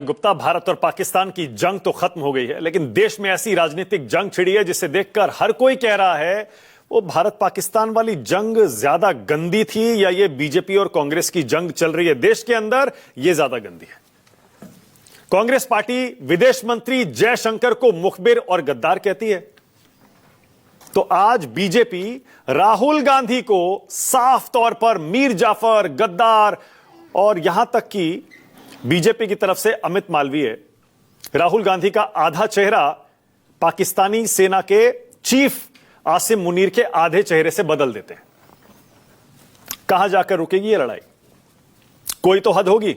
गुप्ता, भारत और पाकिस्तान की जंग तो खत्म हो गई है, लेकिन देश में ऐसी राजनीतिक जंग छिड़ी है जिसे देखकर हर कोई कह रहा है वो भारत पाकिस्तान वाली जंग ज्यादा गंदी थी या ये बीजेपी और कांग्रेस की जंग चल रही है देश के अंदर, ये ज्यादा गंदी है। कांग्रेस पार्टी विदेश मंत्री जयशंकर को मुखबिर और गद्दार कहती है, तो आज बीजेपी राहुल गांधी को साफ तौर पर मीर जाफर, गद्दार और यहां तक कि बीजेपी की तरफ से अमित मालवीय राहुल गांधी का आधा चेहरा पाकिस्तानी सेना के चीफ आसिम मुनीर के आधे चेहरे से बदल देते हैं। कहां जाकर रुकेगी ये लड़ाई? कोई तो हद होगी।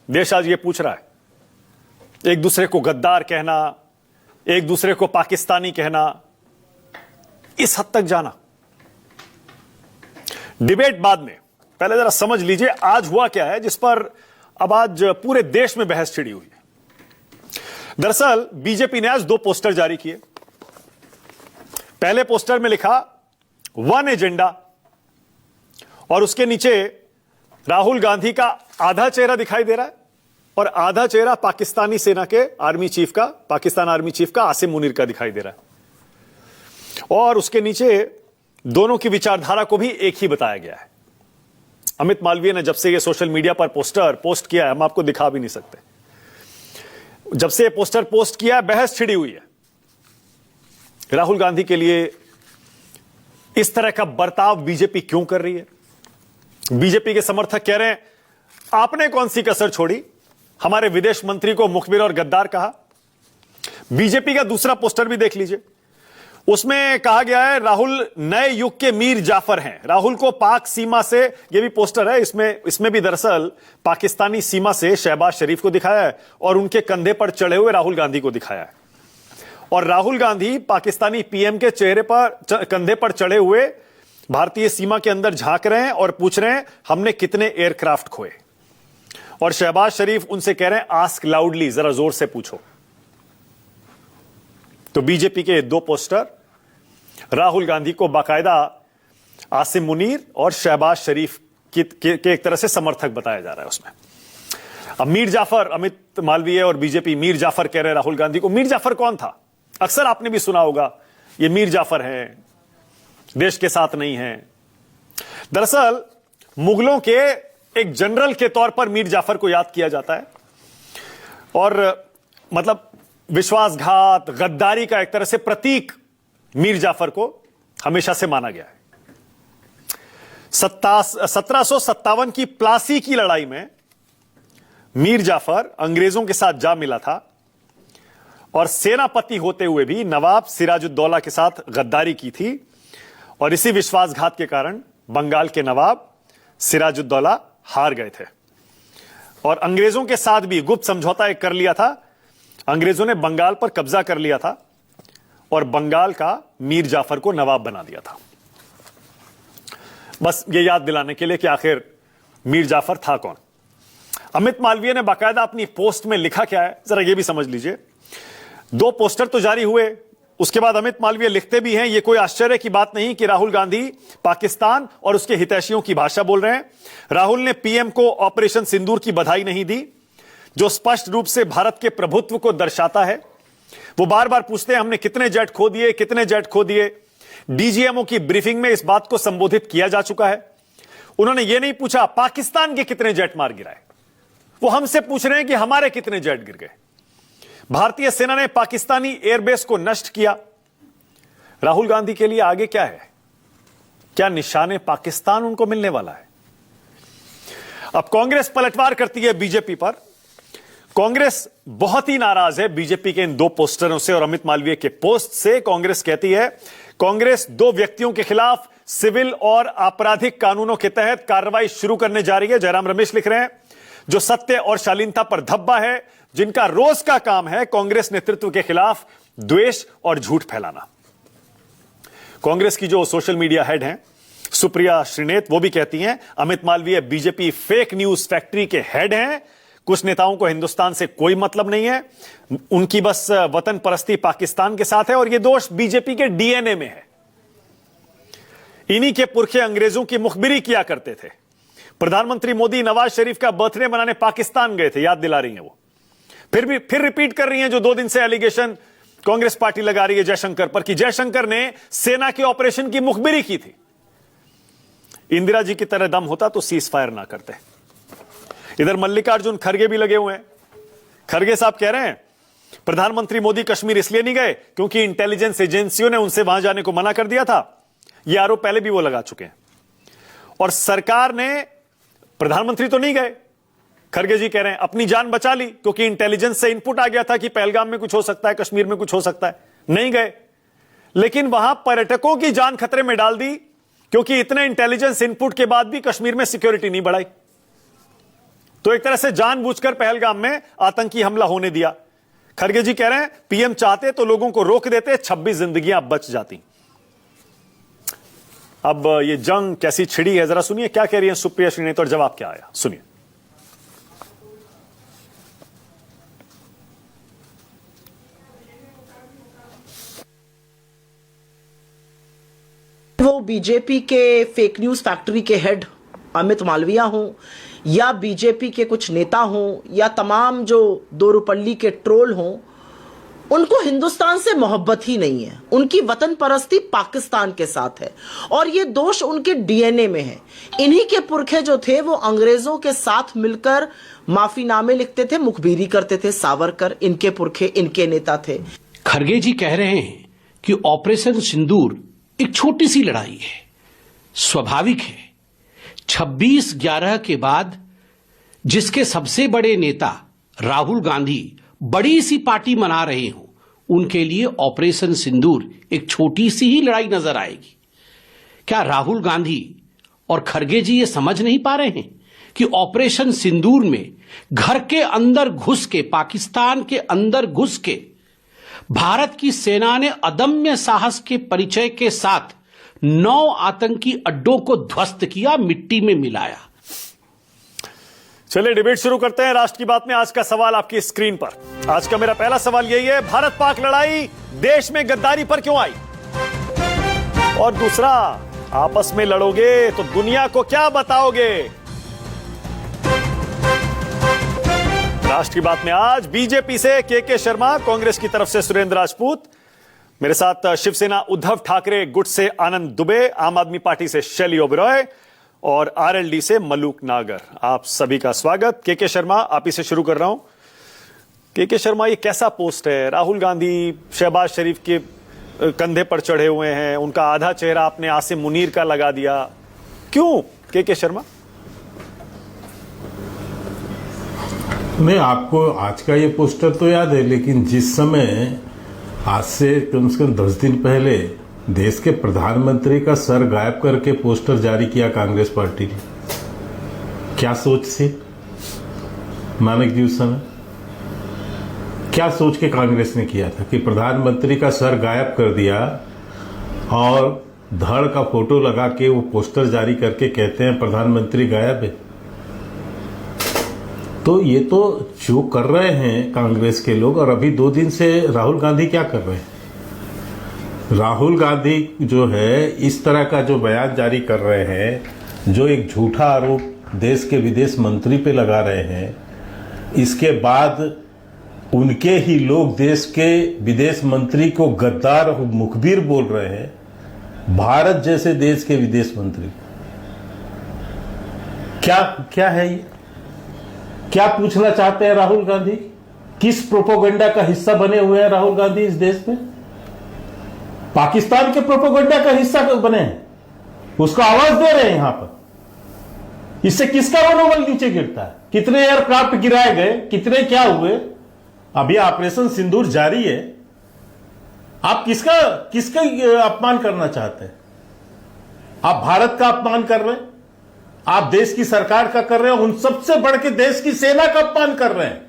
देश आज ये पूछ रहा है। एक दूसरे को गद्दार कहना, एक दूसरे को पाकिस्तानी कहना, इस हद तक जाना। डिबेट बाद में, पहले जरा समझ लीजिए आज हुआ क्या है जिस पर अब आज पूरे देश में बहस छिड़ी हुई है। दरअसल बीजेपी ने आज दो पोस्टर जारी किए। पहले पोस्टर में लिखा वन एजेंडा और उसके नीचे राहुल गांधी का आधा चेहरा दिखाई दे रहा है और आधा चेहरा पाकिस्तानी सेना के आर्मी चीफ का, पाकिस्तान आर्मी चीफ का आसिम मुनीर का दिखाई दे रहा है और उसके नीचे दोनों की विचारधारा को भी एक ही बताया गया है। अमित मालवीय ने जब से ये सोशल मीडिया पर पोस्टर पोस्ट किया है, हम आपको दिखा भी नहीं सकते, जब से ये पोस्टर पोस्ट किया है बहस छिड़ी हुई है। राहुल गांधी के लिए इस तरह का बर्ताव बीजेपी क्यों कर रही है? बीजेपी के समर्थक कह रहे हैं आपने कौन सी कसर छोड़ी, हमारे विदेश मंत्री को मुखबिर और गद्दार कहा। बीजेपी का दूसरा पोस्टर भी देख लीजिए, उसमें कहा गया है राहुल नए युग के मीर जाफर हैं। राहुल को पाक सीमा से, यह भी पोस्टर है, इसमें भी दरअसल पाकिस्तानी सीमा से शहबाज शरीफ को दिखाया है और उनके कंधे पर चढ़े हुए राहुल गांधी को दिखाया है और राहुल गांधी पाकिस्तानी पीएम के चेहरे पर, कंधे पर चढ़े हुए भारतीय सीमा के अंदर झांक रहे हैं और पूछ रहे हैं हमने कितने एयरक्राफ्ट खोए और शहबाज शरीफ उनसे कह रहे हैं आस्क लाउडली, जरा जोर से पूछो। तो बीजेपी के दो पोस्टर राहुल गांधी को बाकायदा आसिम मुनीर और शहबाज शरीफ के एक तरह से समर्थक बताया जा रहा है उसमें। अब मीर जाफर, अमित मालवीय और बीजेपी मीर जाफर कह रहे हैं राहुल गांधी को। मीर जाफर कौन था? अक्सर आपने भी सुना होगा ये मीर जाफर हैं, देश के साथ नहीं हैं। दरअसल मुगलों के एक जनरल के तौर पर मीर जाफर को याद किया जाता है और मतलब विश्वासघात, गद्दारी का एक तरह से प्रतीक मीर जाफर को हमेशा से माना गया है। 1757 की प्लासी की लड़ाई में मीर जाफर अंग्रेजों के साथ जा मिला था और सेनापति होते हुए भी नवाब सिराजुद्दौला के साथ गद्दारी की थी और इसी विश्वासघात के कारण बंगाल के नवाब सिराजुद्दौला हार गए थे और अंग्रेजों के साथ भी गुप्त समझौता एक कर लिया था। अंग्रेजों ने बंगाल पर कब्जा कर लिया था और बंगाल का मीर जाफर को नवाब बना दिया था। बस ये याद दिलाने के लिए कि आखिर मीर जाफर था कौन। अमित मालवीय ने बाकायदा अपनी पोस्ट में लिखा क्या है, जरा ये भी समझ लीजिए। दो पोस्टर तो जारी हुए, उसके बाद अमित मालवीय लिखते भी हैं ये कोई आश्चर्य की बात नहीं कि राहुल गांधी पाकिस्तान और उसके हितैषियों की भाषा बोल रहे हैं। राहुल ने पीएम को ऑपरेशन सिंदूर की बधाई नहीं दी, जो स्पष्ट रूप से भारत के प्रभुत्व को दर्शाता है। वो बार बार पूछते हैं हमने कितने जेट खो दिए, कितने जेट खो दिए। डीजीएमओ की ब्रीफिंग में इस बात को संबोधित किया जा चुका है। उन्होंने ये नहीं पूछा पाकिस्तान के कितने जेट मार गिराए, वो हमसे पूछ रहे हैं कि हमारे कितने जेट गिर गए। भारतीय सेना ने पाकिस्तानी एयरबेस को नष्ट किया। राहुल गांधी के लिए आगे क्या है? क्या निशाने पाकिस्तान उनको मिलने वाला है? अब कांग्रेस पलटवार करती है बीजेपी पर। कांग्रेस बहुत ही नाराज है बीजेपी के इन दो पोस्टरों से और अमित मालवीय के पोस्ट से। कांग्रेस कहती है कांग्रेस दो व्यक्तियों के खिलाफ सिविल और आपराधिक कानूनों के तहत कार्रवाई शुरू करने जा रही है। जयराम रमेश लिख रहे हैं जो सत्य और शालीनता पर धब्बा है, जिनका रोज का काम है कांग्रेस नेतृत्व के खिलाफ द्वेष और झूठ फैलाना। कांग्रेस की जो सोशल मीडिया हेड हैं सुप्रिया श्रीनेत, वो भी कहती हैं Amit Malviya BJP fake news factory के हेड हैं। कुछ नेताओं को हिंदुस्तान से कोई मतलब नहीं है, उनकी बस वतन परस्ती पाकिस्तान के साथ है और यह दोष बीजेपी के डीएनए में है। इन्हीं के पुरखे अंग्रेजों की मुखबिरी किया करते थे। प्रधानमंत्री मोदी नवाज शरीफ का बर्थडे मनाने पाकिस्तान गए थे, याद दिला रही हैं वो। फिर रिपीट कर रही हैं जो 2 दिन से एलिगेशन कांग्रेस पार्टी लगा रही है जयशंकर पर कि जयशंकर ने सेना के ऑपरेशन की मुखबिरी की थी। इंदिरा जी की तरह दम होता तो सीज फायर ना करते। इधर मल्लिकार्जुन खड़गे भी लगे हुए हैं। खड़गे साहब कह रहे हैं प्रधानमंत्री मोदी कश्मीर इसलिए नहीं गए क्योंकि इंटेलिजेंस एजेंसियों ने उनसे वहां जाने को मना कर दिया था। यह आरोप पहले भी वो लगा चुके हैं। और सरकार ने, प्रधानमंत्री तो नहीं गए, खड़गे जी कह रहे हैं अपनी जान बचा ली क्योंकि इंटेलिजेंस से इनपुट आ गया था कि पहलगाम में कुछ हो सकता है, कश्मीर में कुछ हो सकता है, नहीं गए। लेकिन वहां पर्यटकों की जान खतरे में डाल दी क्योंकि इतने इंटेलिजेंस इनपुट के बाद भी कश्मीर में सिक्योरिटी नहीं बढ़ाई। तो एक तरह से जानबूझकर पहलगाम में आतंकी हमला होने दिया। खड़गे जी कह रहे हैं पीएम चाहते तो लोगों को रोक देते, 26 जिंदगियां बच जाती। अब ये जंग कैसी छिड़ी है जरा सुनिए क्या कह रही है सुप्रिया श्रीनेत और जवाब क्या आया, सुनिए। वो बीजेपी के फेक न्यूज फैक्ट्री के हेड अमित मालविया हों या बीजेपी के कुछ नेता हों या तमाम जो दोरुपल्ली के ट्रोल हों, उनको हिंदुस्तान से मोहब्बत ही नहीं है। उनकी वतन परस्ती पाकिस्तान के साथ है और ये दोष उनके डीएनए में है। इन्हीं के पुरखे जो थे वो अंग्रेजों के साथ मिलकर माफीनामे लिखते थे, मुखबिरी करते थे। सावरकर इनके पुरखे, इनके नेता थे। खड़गे जी कह रहे हैं कि ऑपरेशन सिंदूर एक छोटी सी लड़ाई है, स्वाभाविक है। 26/11 के बाद जिसके सबसे बड़े नेता राहुल गांधी बड़ी सी पार्टी मना रहे हों, उनके लिए ऑपरेशन सिंदूर एक छोटी सी ही लड़ाई नजर आएगी। क्या राहुल गांधी और खड़गे जी ये समझ नहीं पा रहे हैं कि ऑपरेशन सिंदूर में घर के अंदर घुस के, पाकिस्तान के अंदर घुस के भारत की सेना ने अदम्य साहस के परिचय के साथ 9 आतंकी अड्डों को ध्वस्त किया, मिट्टी में मिलाया। चलिए डिबेट शुरू करते हैं राष्ट्र की बात में। आज का सवाल आपकी स्क्रीन पर। आज का मेरा पहला सवाल यही है, भारत पाक लड़ाई देश में गद्दारी पर क्यों आई? और दूसरा, आपस में लड़ोगे तो दुनिया को क्या बताओगे? राष्ट्र की बात में आज बीजेपी से के शर्मा, कांग्रेस की तरफ से सुरेंद्र राजपूत, मेरे साथ शिवसेना उद्धव ठाकरे गुट से आनंद दुबे, आम आदमी पार्टी से शैली ओबरॉय और आरएलडी से मलूक नागर। आप सभी का स्वागत। के शर्मा, आप ही से शुरू कर रहा हूं। के शर्मा, ये कैसा पोस्ट है? राहुल गांधी शहबाज शरीफ के कंधे पर चढ़े हुए हैं, उनका आधा चेहरा आपने आसिम मुनीर का लगा दिया, क्यों के शर्मा? नहीं, आपको आज का ये पोस्टर तो याद है, लेकिन जिस समय आज से कम 10 दिन पहले देश के प्रधानमंत्री का सर गायब करके पोस्टर जारी किया कांग्रेस पार्टी ने, क्या सोच थी मानक जी उस समय? क्या सोच के कांग्रेस ने किया था कि प्रधानमंत्री का सर गायब कर दिया और धड़ का फोटो लगा के वो पोस्टर जारी करके कहते हैं प्रधानमंत्री गायब है? तो ये तो जो कर रहे हैं कांग्रेस के लोग। और अभी 2 दिन से राहुल गांधी क्या कर रहे हैं? राहुल गांधी जो है इस तरह का जो बयान जारी कर रहे हैं, जो एक झूठा आरोप देश के विदेश मंत्री पे लगा रहे हैं, इसके बाद उनके ही लोग देश के विदेश मंत्री को गद्दार मुखबिर बोल रहे हैं, भारत जैसे देश के विदेश मंत्री। क्या है ये? क्या पूछना चाहते हैं राहुल गांधी? किस प्रोपोगंडा का हिस्सा बने हुए हैं राहुल गांधी इस देश में? पाकिस्तान के प्रोपोगंडा का हिस्सा बने हैं, उसको आवाज दे रहे हैं यहां पर। इससे किसका मनोबल नीचे गिरता है? कितने एयरक्राफ्ट गिराए गए, कितने क्या हुए? अभी ऑपरेशन सिंदूर जारी है। आप किसका अपमान करना चाहते हैं? आप भारत का अपमान कर रहे हैं, आप देश की सरकार का कर रहे हैं, उन सबसे बढ़ के देश की सेना का अपमान कर रहे हैं।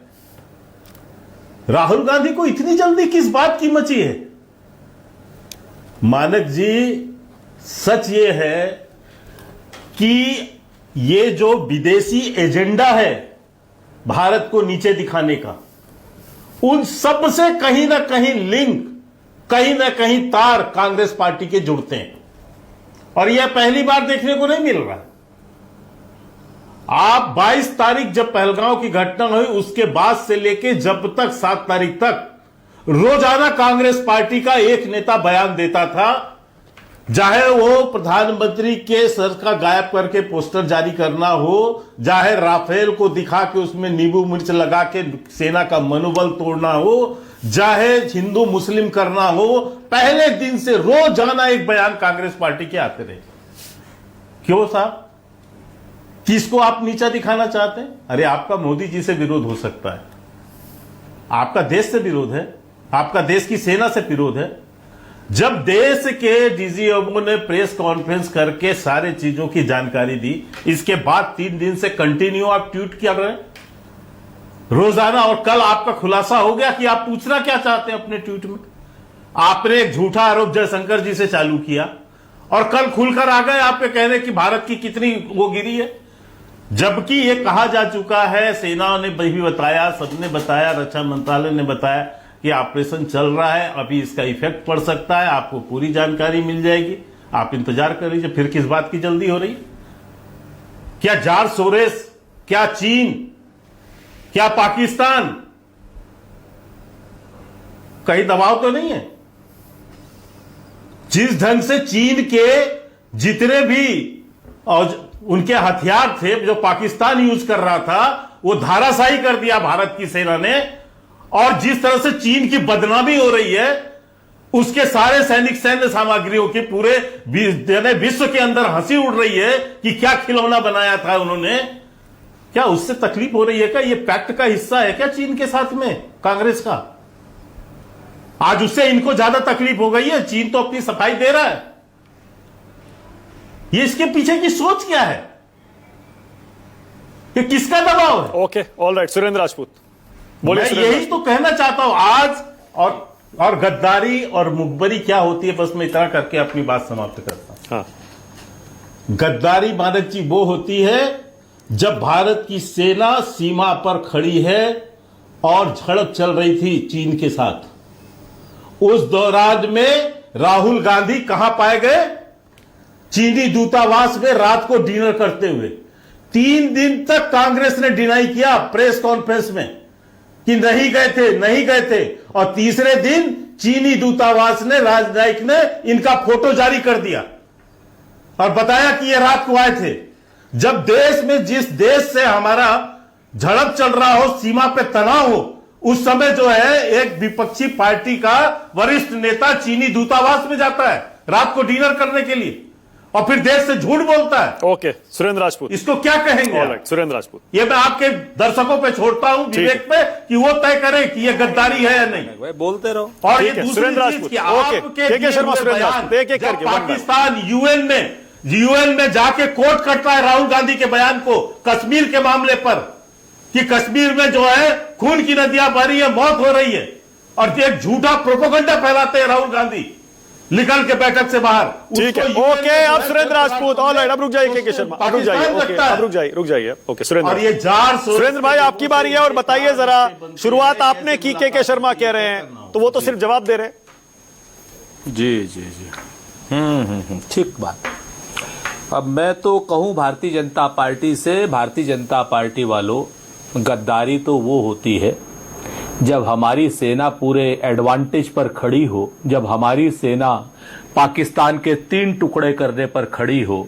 राहुल गांधी को इतनी जल्दी किस बात की मची है? मानक जी, सच ये है कि ये जो विदेशी एजेंडा है भारत को नीचे दिखाने का, उन सब से कहीं ना कहीं लिंक, कहीं ना कहीं तार कांग्रेस पार्टी के जुड़ते हैं। और यह पहली बार देखने को नहीं मिल रहा। आप 22 तारीख जब पहलगांव की घटना हुई उसके बाद से लेके जब तक 7 तारीख तक रोजाना कांग्रेस पार्टी का एक नेता बयान देता था, चाहे वो प्रधानमंत्री के सर का गायब करके पोस्टर जारी करना हो, चाहे राफेल को दिखा के उसमें नींबू मिर्च लगा के सेना का मनोबल तोड़ना हो, चाहे हिंदू मुस्लिम करना हो, पहले दिन से रोजाना एक बयान कांग्रेस पार्टी के आते रहे। क्यों साहब? किसको आप नीचा दिखाना चाहते हैं? अरे आपका मोदी जी से विरोध हो सकता है, आपका देश से विरोध है, आपका देश की सेना से विरोध है। जब देश के डीजीएमओ ने प्रेस कॉन्फ्रेंस करके सारे चीजों की जानकारी दी, इसके बाद 3 दिन से कंटिन्यू आप ट्वीट क्या कर रहे हैं रोजाना, और कल आपका खुलासा हो गया कि आप पूछना क्या चाहते हैं अपने ट्वीट में। आपने एक झूठा आरोप जयशंकर जी से चालू किया और कल खुलकर आ गए आप पे कहने कि भारत की कितनी वो गिरी है, जबकि ये कहा जा चुका है, सेना ने भी बताया, सबने बताया, रक्षा मंत्रालय ने बताया कि ऑपरेशन चल रहा है, अभी इसका इफेक्ट पड़ सकता है, आपको पूरी जानकारी मिल जाएगी, आप इंतजार कर लीजिए। फिर किस बात की जल्दी हो रही? क्या जॉर्ज सोरेस, क्या चीन, क्या पाकिस्तान, कहीं दबाव तो नहीं है? जिस ढंग से चीन के जितने भी और उनके हथियार थे जो पाकिस्तान यूज कर रहा था, वो धाराशाही कर दिया भारत की सेना ने, और जिस तरह से चीन की बदनामी हो रही है, उसके सारे सैन्य सामग्रियों की पूरे विश्व के अंदर हंसी उड़ रही है कि क्या खिलौना बनाया था उन्होंने। क्या उससे तकलीफ हो रही है? क्या ये पैक्ट का हिस्सा है क्या चीन के साथ में कांग्रेस का? आज उससे इनको ज्यादा तकलीफ हो गई है। चीन तो अपनी सफाई दे रहा है, ये इसके पीछे की सोच क्या है? ये किसका दबाव है? Okay, all right, Surendra Rajput बोलिए। मैं यही तो कहना चाहता हूं आज, और गद्दारी और मुखबरी क्या होती है, बस मैं इतना करके अपनी बात समाप्त करता हूं। हाँ, गद्दारी मानक जी वो होती है जब भारत की सेना सीमा पर खड़ी है और झड़प चल रही थी चीन के साथ, उस दौरान में राहुल गांधी कहां पाए गए? चीनी दूतावास में रात को डिनर करते हुए। 3 दिन तक कांग्रेस ने डिनाई किया प्रेस कॉन्फ्रेंस में कि नहीं गए थे, नहीं गए थे, और तीसरे दिन चीनी दूतावास ने, राजनयिक ने इनका फोटो जारी कर दिया और बताया कि ये रात को आए थे। जब देश में, जिस देश से हमारा झड़प चल रहा हो, सीमा पे तनाव हो, उस समय जो है एक विपक्षी पार्टी का वरिष्ठ नेता चीनी दूतावास में जाता है रात को डिनर करने के लिए और फिर देश से झूठ बोलता है। ओके, सुरेंद्र राजपूत, इसको क्या कहेंगे? ऑल राइट, सुरेंद्र राजपूत, ये मैं आपके दर्शकों पे छोड़ता हूं विवेक पे कि वो तय करें कि ये गद्दारी है या नहीं। बोलते रहो। और ये ठीक है, दूसरी सुरेंद्र चीज राजपूत, कि ओके, आपके के शर्मा, दिए हुए सुरेंद्र बयान, राजपूत, एक-एक जब करके, वन बाय पाकिस्तान यूएन में जाके कोर्ट करता है राहुल गांधी के बयान को कश्मीर के मामले पर कि कश्मीर में जो है खून की नदियां बह रही है, मौत हो रही है, और एक झूठा प्रोपेगेंडा फैलाते हैं राहुल गांधी निकल के बैठक से बाहर। ठीक है, उसको ओके, UN अब सुरेंद्र राजपूत, ऑल राइट, अब रुक जाइए के शर्मा, अब रुक जाइए, ओके, अब रुक जाइए, ओके, सुरेंद्र। और ये सुरेंद्र भाई आपकी बारी है, और बताइए जरा, शुरुआत आपने की, के शर्मा कह रहे हैं, तो वो तो सिर्फ जवाब दे रहे हैं। जी जी जी, ठीक बात। अब मैं तो कहूं भारतीय जनता पार्टी से, भारतीय जनता पार्टी वालों, गद्दारी तो वो होती है जब हमारी सेना पूरे एडवांटेज पर खड़ी हो, जब हमारी सेना पाकिस्तान के 3 टुकड़े करने पर खड़ी हो,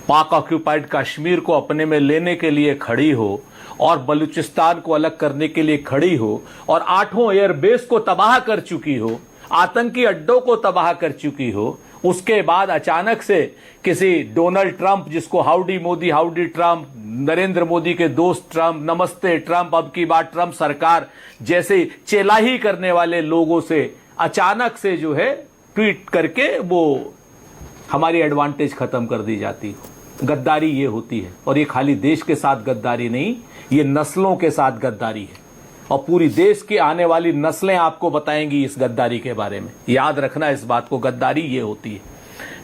पाक ऑक्यूपाइड कश्मीर को अपने में लेने के लिए खड़ी हो, और बलूचिस्तान को अलग करने के लिए खड़ी हो, और 8 एयरबेस को तबाह कर चुकी हो, आतंकी अड्डों को तबाह कर चुकी हो। उसके बाद अचानक से किसी डोनाल्ड ट्रंप, जिसको howdy Modi, howdy Trump, Narendra Modi के दोस्त ट्रंप, नमस्ते ट्रंप, अब की बात ट्रंप सरकार जैसे चेलाही करने वाले लोगों से अचानक से जो है ट्वीट करके वो हमारी एडवांटेज खत्म कर दी जाती। गद्दारी ये होती है, और ये खाली देश के साथ गद्दारी नहीं, ये नस्लों के साथ गद्दारी है, और पूरी देश की आने वाली नस्लें आपको बताएंगी इस गद्दारी के बारे में। याद रखना इस बात को, गद्दारी ये होती है।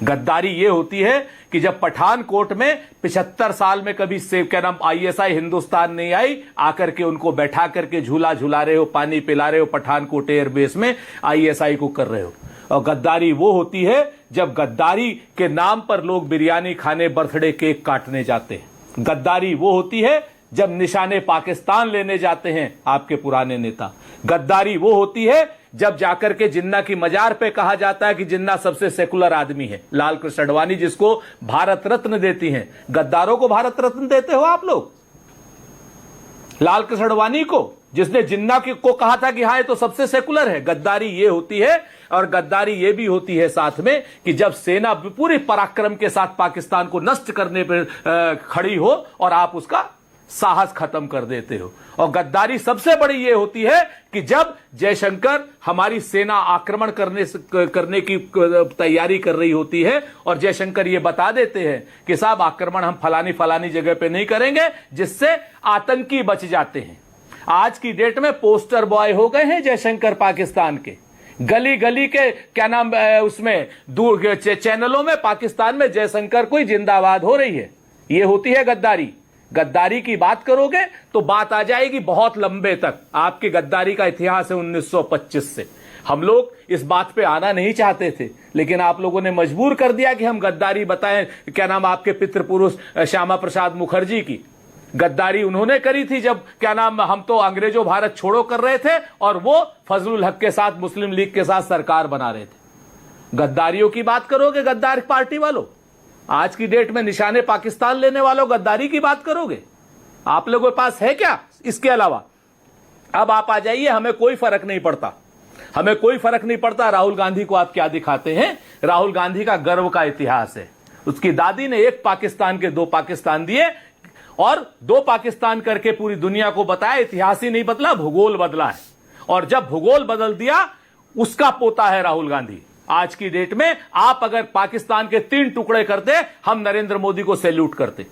गद्दारी ये होती है कि जब पठानकोट में 75 साल में कभी से क्या नाम आईएसआई हिंदुस्तान नहीं आई, आकर के उनको बैठा करके झूला झूला रहे हो, पानी पिला रहे हो, पठानकोट एयरबेस में आईएसआई को कर रहे हो। और गद्दारी वो होती है जब गद्दारी के नाम पर लोग बिरयानी खाने, बर्थडे केक काटने जाते हैं। गद्दारी वो होती है जब निशाने पाकिस्तान लेने जाते हैं आपके पुराने नेता। गद्दारी वो होती है जब जाकर के जिन्ना की मजार पे कहा जाता है कि जिन्ना सबसे सेकुलर आदमी है। लाल कृष्ण अडवाणी जिसको भारत रत्न देती हैं, गद्दारों को भारत रत्न देते हो आप लोग। लाल कृष्ण अडवाणी को, जिसने जिन्ना को कहा था कि हाँ ये तो सबसे सेकुलर है। गद्दारी ये होती है, और गद्दारी ये भी होती है साथ में कि जब सेना पूरे पराक्रम के साथ पाकिस्तान को नष्ट करने पर खड़ी हो और आप उसका साहस खत्म कर देते हो। और गद्दारी सबसे बड़ी ये होती है कि जब जयशंकर हमारी सेना आक्रमण करने की तैयारी कर रही होती है और जयशंकर ये बता देते हैं कि साहब आक्रमण हम फलानी जगह पे नहीं करेंगे, जिससे आतंकी बच जाते हैं। आज की डेट में पोस्टर बॉय हो गए हैं जयशंकर पाकिस्तान के। गली गली के क्या नाम उसमें दूर चैनलों में पाकिस्तान में जयशंकर को ही जिंदाबाद हो रही है। ये होती है गद्दारी। गद्दारी की बात करोगे तो बात आ जाएगी बहुत लंबे तक। आपकी गद्दारी का इतिहास है 1925 से। हम लोग इस बात पे आना नहीं चाहते थे, लेकिन आप लोगों ने मजबूर कर दिया कि हम गद्दारी बताएं। क्या नाम आपके पितृपुरुष श्यामा प्रसाद मुखर्जी की गद्दारी उन्होंने करी थी, जब क्या नाम हम तो अंग्रेजों भारत छोड़ो कर रहे थे और वो फजलुल हक के साथ मुस्लिम लीग के साथ सरकार बना रहे थे। गद्दारियों की बात करोगे गद्दार पार्टी वालों? आज की डेट में निशाने पाकिस्तान लेने वालों गद्दारी की बात करोगे? आप लोगों के पास है क्या इसके अलावा? अब आप आ जाइए, हमें कोई फर्क नहीं पड़ता, हमें कोई फर्क नहीं पड़ता राहुल गांधी को आप क्या दिखाते हैं। राहुल गांधी का गर्व का इतिहास है। उसकी दादी ने एक पाकिस्तान के 2 पाकिस्तान दिए और 2 पाकिस्तान करके पूरी दुनिया को बताया। इतिहास ही नहीं बदला, भूगोल बदला है। और जब भूगोल बदल दिया, उसका पोता है राहुल गांधी। आज की डेट में आप अगर पाकिस्तान के 3 टुकड़े करते, हम नरेंद्र मोदी को सैल्यूट करते।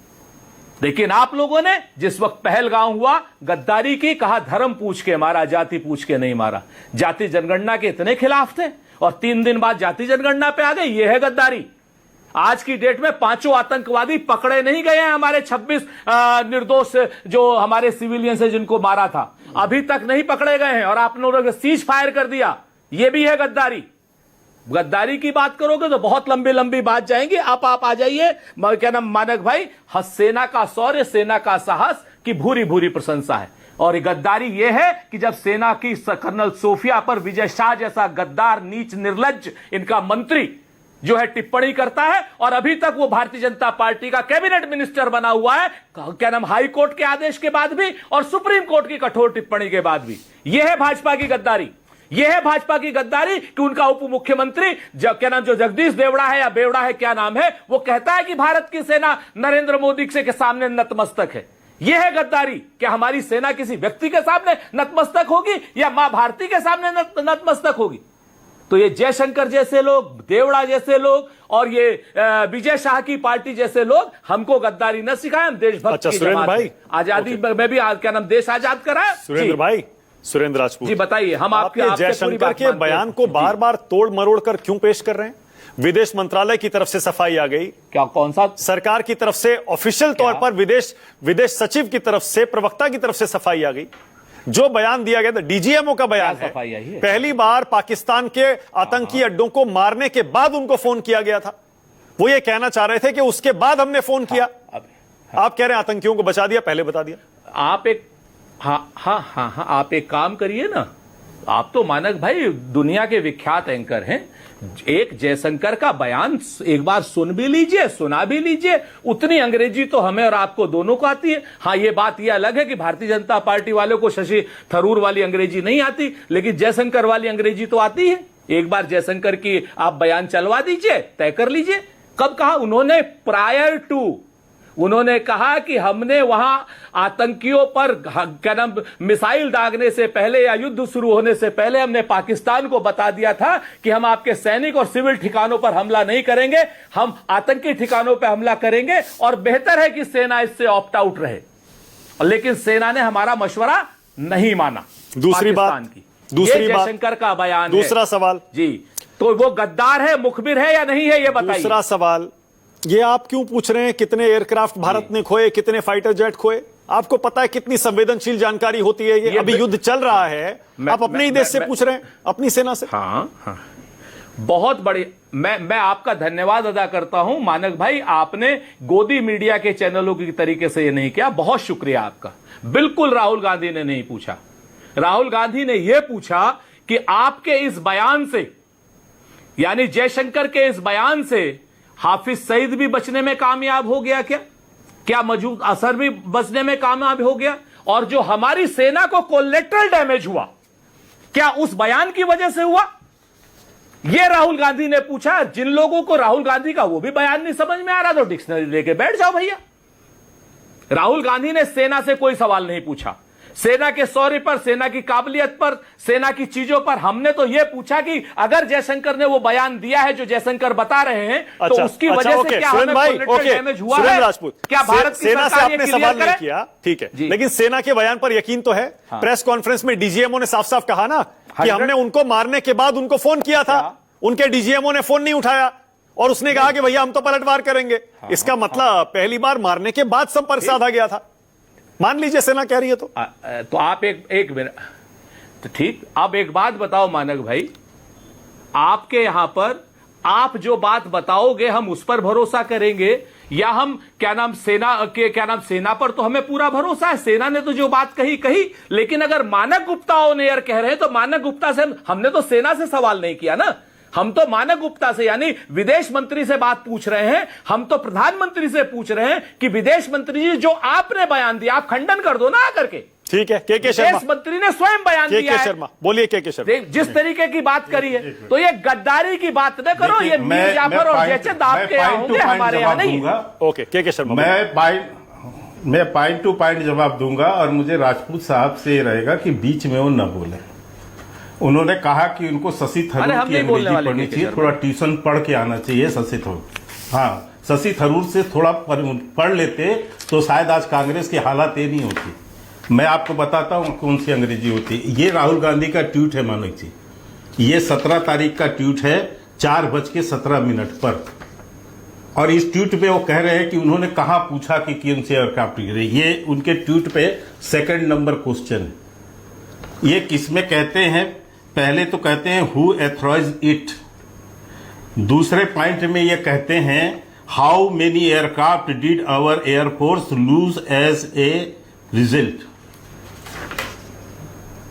लेकिन आप लोगों ने जिस वक्त पहलगाम हुआ, गद्दारी की, कहा धर्म पूछ के मारा, जाति पूछ के नहीं मारा। जाति जनगणना के इतने खिलाफ थे और 3 दिन बाद जाति जनगणना पे आ गए। यह है गद्दारी। आज की डेट में 5 आतंकवादी पकड़े नहीं गए हैं। हमारे 26 निर्दोष जो हमारे सिविलियंस है जिनको मारा था, अभी तक नहीं पकड़े गए हैं और आप लोगों ने सीज फायर कर दिया। यह भी है गद्दारी। गद्दारी की बात करोगे तो बहुत लंबी लंबी बात जाएंगी। आप आ जाइए, क्या नाम मानक भाई, सेना का शौर्य, सेना का साहस की भूरी भूरी प्रशंसा है। और गद्दारी यह है कि जब सेना की कर्नल सोफिया पर विजय शाह जैसा गद्दार, नीच, निर्लज्ज इनका मंत्री जो है टिप्पणी करता है, और अभी तक वो भारतीय जनता पार्टी का कैबिनेट मिनिस्टर बना हुआ है, क्या नाम हाई कोर्ट के आदेश के बाद भी और सुप्रीम कोर्ट की कठोर टिप्पणी के बाद भी। यह है भाजपा की गद्दारी। यह है भाजपा की गद्दारी कि उनका उप मुख्यमंत्री क्या नाम जो जगदीश देवड़ा है या बेवड़ा है, क्या नाम है, वो कहता है कि भारत की सेना नरेंद्र मोदी के सामने नतमस्तक है। यह है गद्दारी। क्या हमारी सेना किसी व्यक्ति के सामने नतमस्तक होगी या मां भारती के सामने नतमस्तक होगी? तो ये जयशंकर जैसे लोग, देवड़ा जैसे लोग और ये विजय शाह की पार्टी जैसे लोग हमको गद्दारी न सिखाएं। हम देशभक्त की जमात है। आजादी में भी क्या नाम देश आजाद कराया। सुरेंद्र भाई, सुरेंद्र राजपूत जी बताइए, हम आपके जयशंकर के बयान को बार बार तोड़ मरोड़ कर क्यों पेश कर रहे हैं? विदेश मंत्रालय की तरफ से सफाई आ गई, क्या कौन सा सरकार की तरफ से ऑफिशियल तौर पर विदेश सचिव की तरफ से, प्रवक्ता की तरफ से सफाई आ गई। जो बयान दिया गया था डीजीएमओ का बयान है, पहली बार पाकिस्तान के आतंकी अड्डों को मारने के बाद उनको फोन किया गया था। वो ये कहना चाह रहे थे कि उसके बाद हमने फोन किया। आप कह रहे हैं आतंकियों को बचा दिया, पहले बता दिया। आप एक हाँ आप एक काम करिए ना, आप तो मानक भाई दुनिया के विख्यात एंकर हैं। एक जयशंकर का बयान एक बार सुन भी लीजिए, सुना भी लीजिए। उतनी अंग्रेजी तो हमें और आपको दोनों को आती है। हाँ, ये बात ये अलग है कि भारतीय जनता पार्टी वालों को शशि थरूर वाली अंग्रेजी नहीं आती, लेकिन जयशंकर वाली अंग्रेजी तो आती है। एक बार जयशंकर की आप बयान चलवा दीजिए, तय कर लीजिए। कब कहा उन्होंने? प्रायर टू उन्होंने कहा कि हमने वहां आतंकियों पर क्या नाम मिसाइल दागने से पहले या युद्ध शुरू होने से पहले हमने पाकिस्तान को बता दिया था कि हम आपके सैनिक और सिविल ठिकानों पर हमला नहीं करेंगे, हम आतंकी ठिकानों पर हमला करेंगे और बेहतर है कि सेना इससे ऑप्ट आउट रहे। लेकिन सेना ने हमारा मशवरा नहीं माना। दूसरी बात, जयशंकर का बयान। दूसरा सवाल जी, तो वो गद्दार है, मुखबिर है या नहीं है, ये बताइए। दूसरा सवाल, ये आप क्यों पूछ रहे हैं कितने एयरक्राफ्ट भारत ने खोए, कितने फाइटर जेट खोए? आपको पता है कितनी संवेदनशील जानकारी होती है ये अभी युद्ध चल रहा है, आप अपने ही देश से पूछ रहे हैं, अपनी सेना से। हाँ, बहुत बड़ी मैं आपका धन्यवाद अदा करता हूं मानक भाई, आपने गोदी मीडिया के चैनलों की तरीके से ये नहीं किया, बहुत शुक्रिया आपका। बिल्कुल राहुल गांधी ने नहीं पूछा। राहुल गांधी ने यह पूछा कि आपके इस बयान से, यानी जयशंकर के इस बयान से हाफिज सईद भी बचने में कामयाब हो गया क्या मौजूद असर भी बचने में कामयाब हो गया? और जो हमारी सेना को कोलेटरल डैमेज हुआ, क्या उस बयान की वजह से हुआ? यह राहुल गांधी ने पूछा। जिन लोगों को राहुल गांधी का वो भी बयान नहीं समझ में आ रहा, तो डिक्शनरी लेके बैठ जाओ भैया। राहुल गांधी ने सेना से कोई सवाल नहीं पूछा, सेना के शौर्य पर, सेना की काबिलियत पर, सेना की चीजों पर। हमने तो यह पूछा कि अगर जयशंकर ने वो बयान दिया है जो जयशंकर बता रहे हैं, तो उसकी वजह से क्या हमें कोलेटरल डैमेज हुआ है? राजपूत, क्या भारत की सेना से सरकार ये आपने क्लियर सवाल नहीं करे? किया, ठीक है, लेकिन सेना के बयान पर यकीन तो है। प्रेस कॉन्फ्रेंस में डीजीएमओ ने साफ साफ कहा ना कि हमने उनको मारने के बाद उनको फोन किया था, उनके डीजीएमओ ने फोन नहीं उठाया और उसने कहा कि भैया हम तो पलटवार करेंगे। इसका मतलब पहली बार मारने के बाद संपर्क साधा गया था। मान लीजिए सेना कह रही है तो आप एक मिनट, तो ठीक। अब एक बात बताओ मानक भाई, आपके यहां पर आप जो बात बताओगे हम उस पर भरोसा करेंगे, या हम सेना पर तो हमें पूरा भरोसा है, सेना ने तो जो बात कही। लेकिन अगर मानक गुप्ता ऑन एयर कह रहे हैं तो मानक गुप्ता से हमने तो सेना से सवाल नहीं किया ना, हम तो मानक गुप्ता से यानी विदेश मंत्री से बात पूछ रहे हैं। हम तो प्रधानमंत्री से पूछ रहे हैं कि विदेश मंत्री जी जो आपने बयान दिया, आप खंडन कर दो ना आकर के। ठीक है, के शर्मा, विदेश मंत्री ने स्वयं बयान दिया है। शर्मा बोलिए, के शर्मा, जिस तरीके की बात करी है, तो ये गद्दारी की बात न करो। ये मीर जाफर और जयचंद आपके यहाँ होंगे, हमारे यहाँ नहीं। ओके, के शर्मा, मैं पॉइंट टू पॉइंट जवाब दूंगा और मुझे राजपूत साहब से रहेगा कि बीच में वो न बोले। उन्होंने कहा कि उनको शशि थरूर की अंग्रेजी पढ़नी चाहिए, थोड़ा ट्यूशन पढ़ के आना चाहिए शशि थरूर। हाँ, शशि थरूर से थोड़ा पढ़ लेते तो शायद आज कांग्रेस की हालत ये नहीं होती। मैं आपको बताता हूं कौन सी अंग्रेजी होती है। ये राहुल गांधी का ट्वीट है मानक जी, ये 17 तारीख का ट्वीट है 4:17 पर। और इस ट्वीट पे वो कह रहे हैं कि उन्होंने कहा पूछा कि कौन से एयरक्राफ्ट गिरे। ये उनके ट्वीट पे 2 नंबर क्वेश्चन है। ये किसमें कहते हैं? पहले तो कहते हैं हु ऑथराइज इट, दूसरे पॉइंट में ये कहते हैं how many aircraft did our air force lose as a result.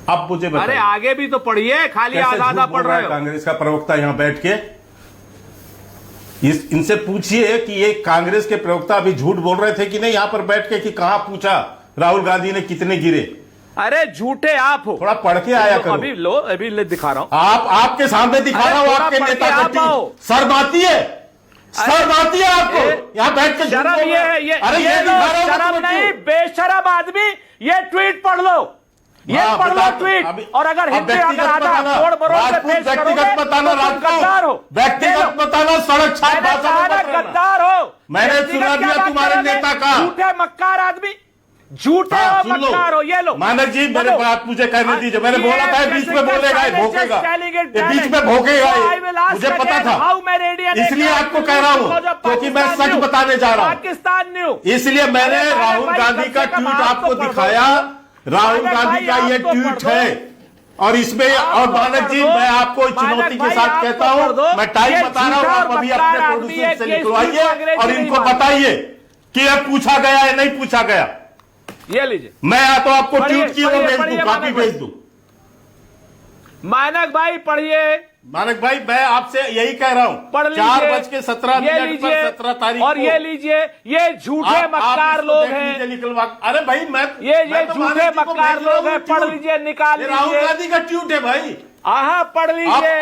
अब मुझे बताइए, अरे आगे भी तो पढ़िए, खाली आधा पढ़ रहे हो। कांग्रेस का प्रवक्ता यहां बैठ के इनसे पूछिए कि ये कांग्रेस के प्रवक्ता अभी झूठ बोल रहे थे कि नहीं यहां पर बैठ के, कि कहां पूछा राहुल गांधी ने कितने गिरे। अरे झूठे आप हो, थोड़ा पढ़ के आया करो। अभी दिखा रहा हूं, आपके सामने दिखा रहा हूं। आपके नेता शर्म आती है, शर्म आती है आपको यहां बैठ के? शर्म ये है, अरे ये शर्म नहीं, बेशरम आदमी। ये ट्वीट पढ़ लो, ये पढ़ लो ट्वीट। और अगर हिंदी अगर आधा तोड़ मरोड़ के पेश करोगे तो गद्दार हो, व्यक्तिगत बताना, सड़क छाप भाषा में गद्दार हो। मैंने सुना दिया तुम्हारे नेता का। झूठे मक्कार आदमी, झूठे और मक्कार हो। ये लो मानक जी, मेरे बात मुझे कहने दीजिए। मैंने बोला था बीच में बोलेगा, भोंकेगा, बीच में भोंकेगा, मुझे पता था। इसलिए आपको कह रहा हूं क्योंकि मैं सच बताने जा रहा हूं। पाकिस्तान न्यू, इसलिए मैंने राहुल गांधी का ट्वीट आपको दिखाया। राहुल गांधी का ये ट्वीट है और इसमें, और मानक जी मैं आपको चुनौती के साथ कहता हूं, मैं टाइम बता रहा हूं, आप अभी अपने प्रोड्यूसर से निकलवाइए और इनको बताइए कि यह पूछा गया या नहीं पूछा गया। ये लीजिए, मैं या तो आपको ट्वीट की वो भेज दूं, कॉपी भेज दूं। मानक भाई पढ़िए। मानक भाई मैं आपसे यही कह रहा हूं, पढ़ लीजिए। 4:17 पर 17 तारीख और ये लीजिए, ये झूठे मक्कार लोग हैं। निकलवा, अरे भाई मैं ये झूठे मक्कार लोग हैं, पढ़ लीजिए, निकाल लीजिए। राहुल गांधी का ट्वीट है भाई। हाँ पढ़ लीजिए।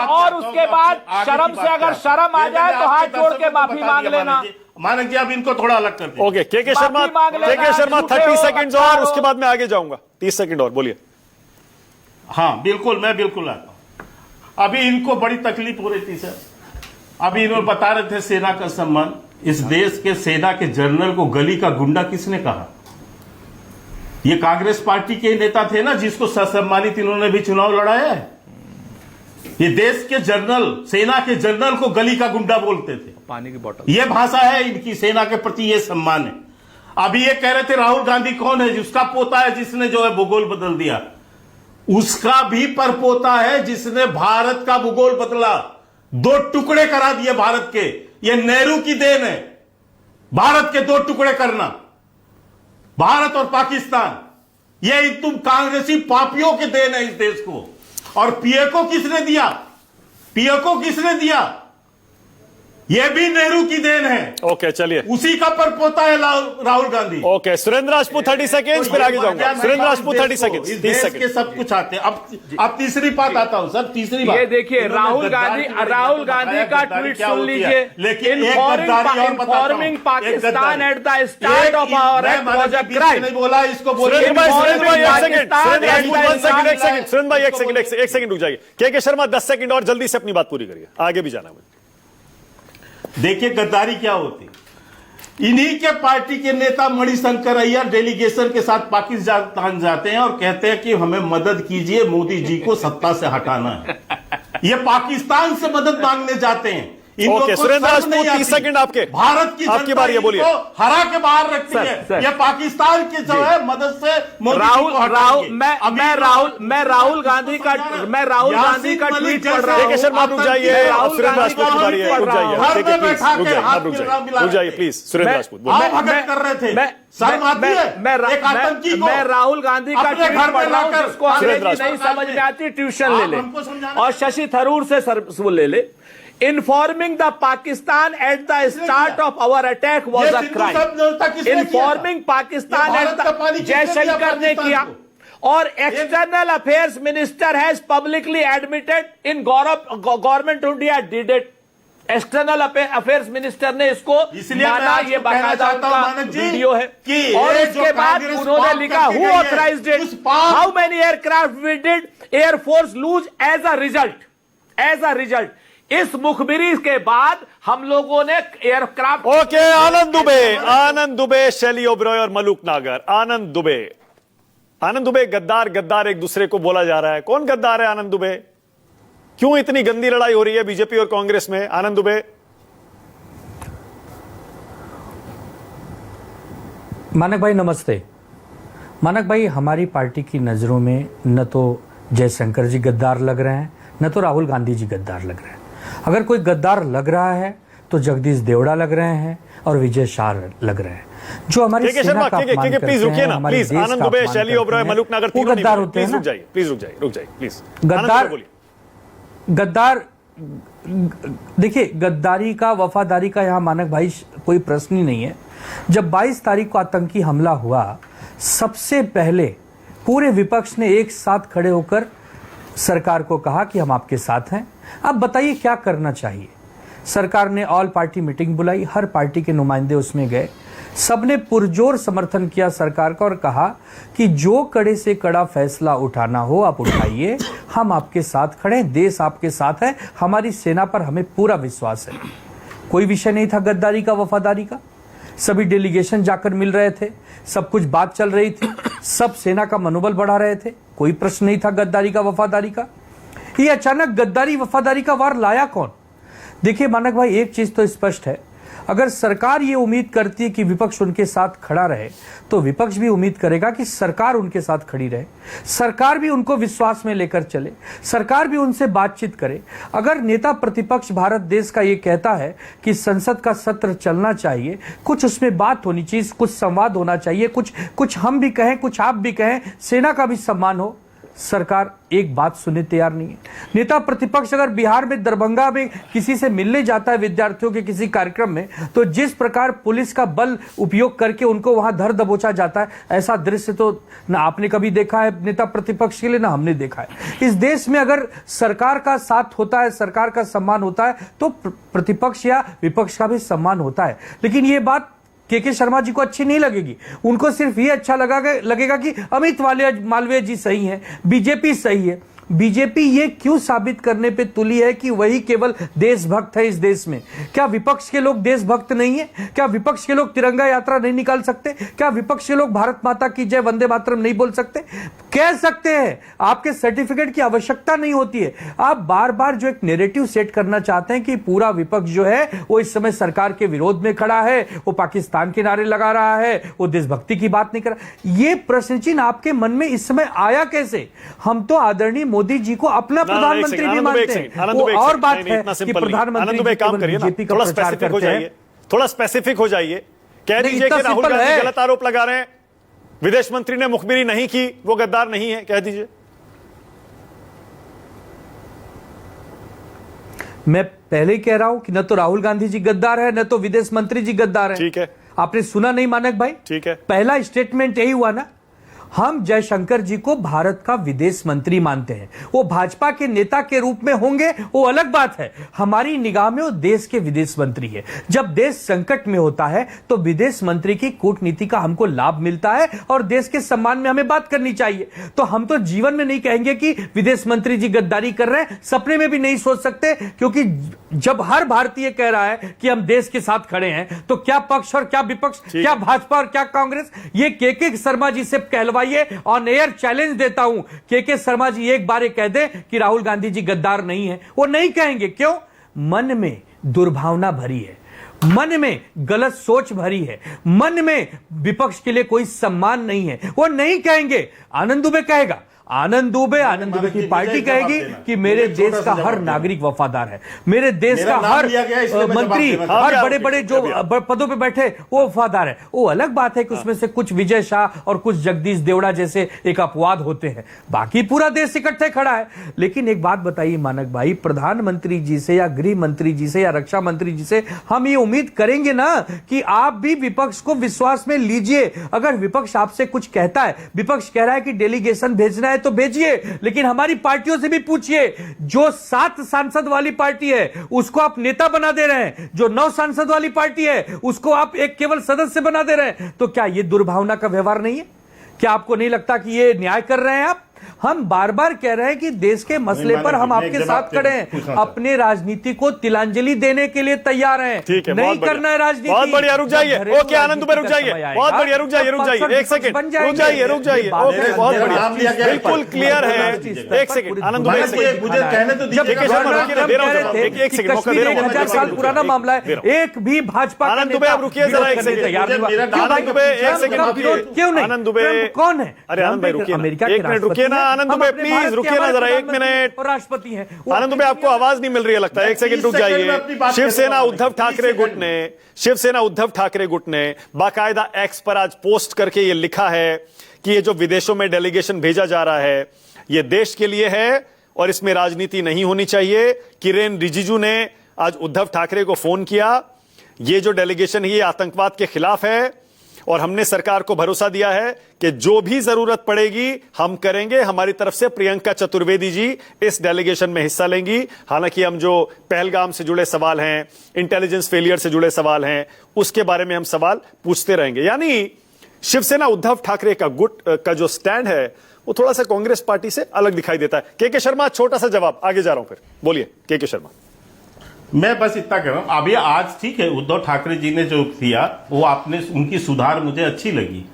और उसके बाद शर्म से अगर शर्म आ जाए तो हाथ जोड़ के माफी मांग लेना। मानक जी अब इनको थोड़ा अलग कर दीजिए। ओके, के शर्मा 30 सेकंड और उसके बाद मैं आगे जाऊंगा। 30 सेकंड और बोलिए। हाँ बिल्कुल, मैं बिल्कुल आता हूं। अभी इनको बड़ी तकलीफ हो रही थी सर। अभी इन्होंने बता रहे थे सेना का सम्मान। इस देश के सेना के जनरल को गली का गुंडा किसने कहा? ये कांग्रेस पार्टी के नेता थे ना, जिसको ससम्मानित इन्होंने भी चुनाव लड़ाया है। ये देश के जनरल, सेना के जनरल को गली का गुंडा बोलते थे। पानी की बोतल, ये भाषा है इनकी, सेना के प्रति ये सम्मान है। अभी ये कह रहे थे राहुल गांधी कौन है? जिसका पोता है जिसने जो है भूगोल बदल दिया। उसका भी परपोता है जिसने भारत का भूगोल बदला, 2 टुकड़े करा दिए भारत के। ये नेहरू की देन है, भारत के 2 टुकड़े करना, भारत और पाकिस्तान। ये तुम कांग्रेसी पापियों के देन है इस देश को। और पीए को किसने दिया? पीए को किसने दिया? ये भी नेहरू की देन है। ओके, चलिए, उसी का परपोता है राहुल गांधी। ओके, सुरेंद्र राजपूत 30 सेकेंड्स, फिर आगे जाऊंगा। सुरेंद्र राजपूत 30 सेकेंड्स, 30 देश के सेकेंड। सब कुछ आते हैं। अब तीसरी बात आता हूं सर, तीसरी बात ये देखिए, राहुल गांधी का ट्वीट सुन लीजिए। लेकिन informing Pakistan at the start of our act was a crime. नहीं बोला इसको, सुरेंद्र भाई, सुरेंद्र भाई, एक सेकंड, पाकिस्तान सुरेंद्र राजपूत, एक 1 सेकंड, एक सेकंड, सुरेंद्र भाई, एक सेकंड रुक जाइए। के शर्मा 10 सेकंड और जल्दी से अपनी बात पूरी करिए, आगे भी जाना है मुझे। देखिए गद्दारी क्या होती। इन्हीं के पार्टी के नेता मणिशंकर अय्यर डेलीगेशन के साथ पाकिस्तान जाते हैं और कहते हैं कि हमें मदद कीजिए, मोदी जी को सत्ता से हटाना है। ये पाकिस्तान से मदद मांगने जाते हैं। ओके, सुरेंद्र राजपूत 30 सेकंड आपके। भारत की आपकी बारी है, बोलिए। हरा के बाहर रखती है। ये पाकिस्तान की जो है मैं राहुल गांधी का ट्वीट पढ़ रहा हूं। शर्मा रुक जाइए, सुरेंद्र राजपूत की बारी है, रुक जाइए प्लीज। सुरेंद्र राजपूत कर रहे थे। मैं राहुल गांधी का ट्वीट पढ़ रहा हूं, जिसको अंग्रेजी नहीं समझ में आती ट्यूशन ले ले, और शशि थरूर से ले ले। Informing the Pakistan at the start of our attack was a crime. Informing Pakistan at the Jaishankar ने किया, और external affairs minister has publicly admitted in government India did it. External affairs minister ने इसको माना, ये बाकायदा उनका वीडियो है। और इसके बाद उन्होंने लिखा who authorised it, how many aircraft we did, air force lose as a result. इस मुखबिरी के बाद हम लोगों ने एयरक्राफ्ट। ओके, आनंद दुबे, शैली ओबरॉय और मलूक नागर। आनंद दुबे, गद्दार एक दूसरे को बोला जा रहा है। कौन गद्दार है आनंद दुबे? क्यों इतनी गंदी लड़ाई हो रही है बीजेपी और कांग्रेस में? आनंद दुबे। मानक भाई नमस्ते। मानक भाई, हमारी पार्टी की नजरों में न तो जयशंकर जी गद्दार लग रहे हैं, न तो राहुल गांधी जी गद्दार लग रहे हैं। अगर कोई गद्दार लग रहा है तो जगदीश देवड़ा लग रहे हैं और विजय शाह लग रहे हैं, जो हमारी सेना का अपमान करते हैं। प्लीज रुकिए ना, प्लीज। आनंद दुबे, शैली ओबरॉय, मलूक नागर तीनों गद्दार होते हैं। प्लीज रुक जाइए प्लीज। गद्दार देखिए, गद्दारी का, वफादारी का यहां मानक भाई कोई प्रश्न ही नहीं है। जब 22 तारीख को आतंकी हमला हुआ, सबसे पहले पूरे विपक्ष ने एक साथ खड़े होकर सरकार को कहा कि हम आपके साथ हैं। अब बताइए क्या करना चाहिए। सरकार ने ऑल पार्टी मीटिंग बुलाई, हर पार्टी के नुमाइंदे उसमें गए, सबने पुरजोर समर्थन किया सरकार का और कहा कि जो कड़े से कड़ा फैसला उठाना हो आप उठाइए, हम आपके साथ खड़े हैं, देश आपके साथ है, हमारी सेना पर हमें पूरा विश्वास है। कोई विषय नहीं था गद्दारी का, वफादारी का। सभी डेलीगेशन जाकर मिल रहे थे, सब कुछ बात चल रही थी, सब सेना का मनोबल बढ़ा रहे थे, कोई प्रश्न नहीं था गद्दारी का, वफादारी का। ये अचानक गद्दारी वफादारी का वार लाया कौन? देखिए मानक भाई, एक चीज तो स्पष्ट है, अगर सरकार ये उम्मीद करती है कि विपक्ष उनके साथ खड़ा रहे, तो विपक्ष भी उम्मीद करेगा कि सरकार उनके साथ खड़ी रहे, सरकार भी उनको विश्वास में लेकर चले, सरकार भी उनसे बातचीत करे। अगर नेता प्रतिपक्ष भारत देश का ये कहता है कि संसद का सत्र चलना चाहिए, कुछ उसमें बात होनी चाहिए, कुछ संवाद होना चाहिए, कुछ हम भी कहें, कुछ आप भी कहें, सेना का भी सम्मान हो, सरकार एक बात सुनने तैयार नहीं है। नेता प्रतिपक्ष अगर बिहार में दरभंगा में किसी से मिलने जाता है विद्यार्थियों के किसी कार्यक्रम में, तो जिस प्रकार पुलिस का बल उपयोग करके उनको वहां धर दबोचा जाता है, ऐसा दृश्य तो ना आपने कभी देखा है नेता प्रतिपक्ष के लिए, ना हमने देखा है। इस देश में अगर सरकार का साथ होता है, सरकार का सम्मान होता है, तो प्रतिपक्ष या विपक्ष का भी सम्मान होता है। लेकिन ये बात के शर्मा जी को अच्छी नहीं लगेगी। उनको सिर्फ ये अच्छा लगेगा कि अमित मालवीय जी सही हैं, बीजेपी सही है। बीजेपी ये क्यों साबित करने पे तुली है कि वही केवल देशभक्त है इस देश में? क्या विपक्ष के लोग देशभक्त नहीं है? क्या विपक्ष के लोग तिरंगा यात्रा नहीं निकाल सकते? क्या विपक्ष के लोग भारत माता की जय वंदे मातरम नहीं बोल सकते? कह सकते हैं, आपके सर्टिफिकेट की आवश्यकता नहीं होती है। आप बार बार जो एक नैरेटिव सेट करना चाहते हैं कि पूरा विपक्ष जो है वो इस समय सरकार के विरोध में खड़ा है, वो पाकिस्तान के नारे लगा रहा है, वो देशभक्ति की बात नहीं कर रहा। ये प्रश्न चिन्ह आपके मन में इस समय आया कैसे? हम तो आदरणीय मोदी जी को अपना प्रधानमंत्री भी मानते हैं। वो और बात है कि प्रधानमंत्री बीजेपी का प्रचार करते हैं। थोड़ा स्पेसिफिक हो जाइए, कह दीजिए कि राहुल गांधी गलत आरोप लगा रहे हैं, विदेश मंत्री ने मुखबिरी नहीं की, वो गद्दार नहीं है, कह दीजिए। मैं पहले ही कह रहा हूं कि न तो राहुल गांधी जी गद्दार है, न तो विदेश मंत्री जी गद्दार है। ठीक है, आपने सुना नहीं मानक भाई? ठीक है, पहला स्टेटमेंट यही हुआ ना, हम जयशंकर जी को भारत का विदेश मंत्री मानते हैं। वो भाजपा के नेता के रूप में होंगे वो अलग बात है, हमारी निगाह में वो देश के विदेश मंत्री है। जब देश संकट में होता है तो विदेश मंत्री की कूटनीति का हमको लाभ मिलता है और देश के सम्मान में हमें बात करनी चाहिए। तो हम तो जीवन में नहीं कहेंगे कि विदेश मंत्री जी गद्दारी कर रहे हैं, सपने में भी नहीं सोच सकते, क्योंकि जब हर भारतीय कह रहा है कि हम देश के साथ खड़े हैं तो क्या पक्ष और क्या विपक्ष, क्या भाजपा और क्या कांग्रेस? ये के शर्मा जी से कहलवा ऑन एयर चैलेंज देता हूं, के शर्मा जी एक बार कह दे कि राहुल गांधी जी गद्दार नहीं है, वो नहीं कहेंगे। क्यों? मन में दुर्भावना भरी है, मन में गलत सोच भरी है, मन में विपक्ष के लिए कोई सम्मान नहीं है, वो नहीं कहेंगे। आनंद दुबे कहेगा, आनंद दुबे की पार्टी कहेगी कि मेरे देश का हर नागरिक वफादार है, मेरे देश का हर मंत्री, हर बड़े बड़े जो पदों पे बैठे वो वफादार है। वो अलग बात है कि उसमें से कुछ विजय शाह और कुछ जगदीश देवड़ा जैसे एक अपवाद होते हैं, बाकी पूरा देश इकट्ठे खड़ा है। लेकिन एक बात बताइए मानक भाई, प्रधानमंत्री जी से या गृह मंत्री जी से या रक्षा मंत्री जी से हम ये उम्मीद करेंगे ना कि आप भी विपक्ष को विश्वास में लीजिए। अगर विपक्ष आपसे कुछ कहता है, विपक्ष कह रहा है कि डेलीगेशन भेजना है तो भेजिए, लेकिन हमारी पार्टियों से भी पूछिए। जो 7 सांसद वाली पार्टी है उसको आप नेता बना दे रहे हैं, जो 9 सांसद वाली पार्टी है उसको आप एक केवल सदस्य बना दे रहे हैं। तो क्या यह दुर्भावना का व्यवहार नहीं है? क्या आपको नहीं लगता कि यह न्याय कर रहे हैं आप? हम बार बार कह रहे हैं कि देश के मसले पर हम आपके साथ खड़े हैं, अपने राजनीति को तिलांजलि देने के लिए तैयार हैं। ठीक है, नहीं करना है राजनीति। बहुत बढ़िया, रुक जाइए। ओके आनंद दुबे रुक जाइए, बहुत बढ़िया, रुक जाइए एक सेकंड, रुक जाइए ओके, बहुत बढ़िया, बिल्कुल क्लियर है। एक सेकंड आनंद दुबे, मुझे कहने तो दीजिए। एक सेकंड मौका दे रहा हूं, 1000 साल पुराना मामला है, एक भी भाजपा आनंद दुबे आप रुकिए जरा एक सेकंड, आनंद दुबे एक सेकंड, क्यों नहीं? आनंद दुबे कौन है? अरे आनंद भाई रुकिए, एक मिनट रुकिए ना आनंद दुबे, प्लीज रुकिए ना जरा एक मिनट। राष्ट्रपति हैं आनंद दुबे, आपको आवाज नहीं मिल रही है लगता है, एक सेकंड रुक जाइए। शिवसेना उद्धव ठाकरे गुट ने बाकायदा एक्स पर आज पोस्ट करके ये लिखा है कि ये जो विदेशों में डेलीगेशन भेजा जा रहा है ये देश के लिए है और इसमें राजनीति नहीं होनी चाहिए। किरेन रिजिजू ने आज उद्धव ठाकरे को फोन किया, ये जो डेलीगेशन है ये आतंकवाद के खिलाफ है और हमने सरकार को भरोसा दिया है कि जो भी जरूरत पड़ेगी हम करेंगे। हमारी तरफ से प्रियंका चतुर्वेदी जी इस डेलीगेशन में हिस्सा लेंगी। हालांकि हम जो पहलगाम से जुड़े सवाल हैं, इंटेलिजेंस फेलियर से जुड़े सवाल हैं, उसके बारे में हम सवाल पूछते रहेंगे। यानी शिवसेना उद्धव ठाकरे का गुट का जो स्टैंड है वो थोड़ा सा कांग्रेस पार्टी से अलग दिखाई देता है। के शर्मा, छोटा सा जवाब, आगे जा रहा हूं, फिर बोलिए के शर्मा। मैं बस इतना कह रहा हूं, अभी आज ठीक है उद्धव ठाकरे जी ने जो किया वो आपने उनकी सुधार मुझे अच्छी लगी,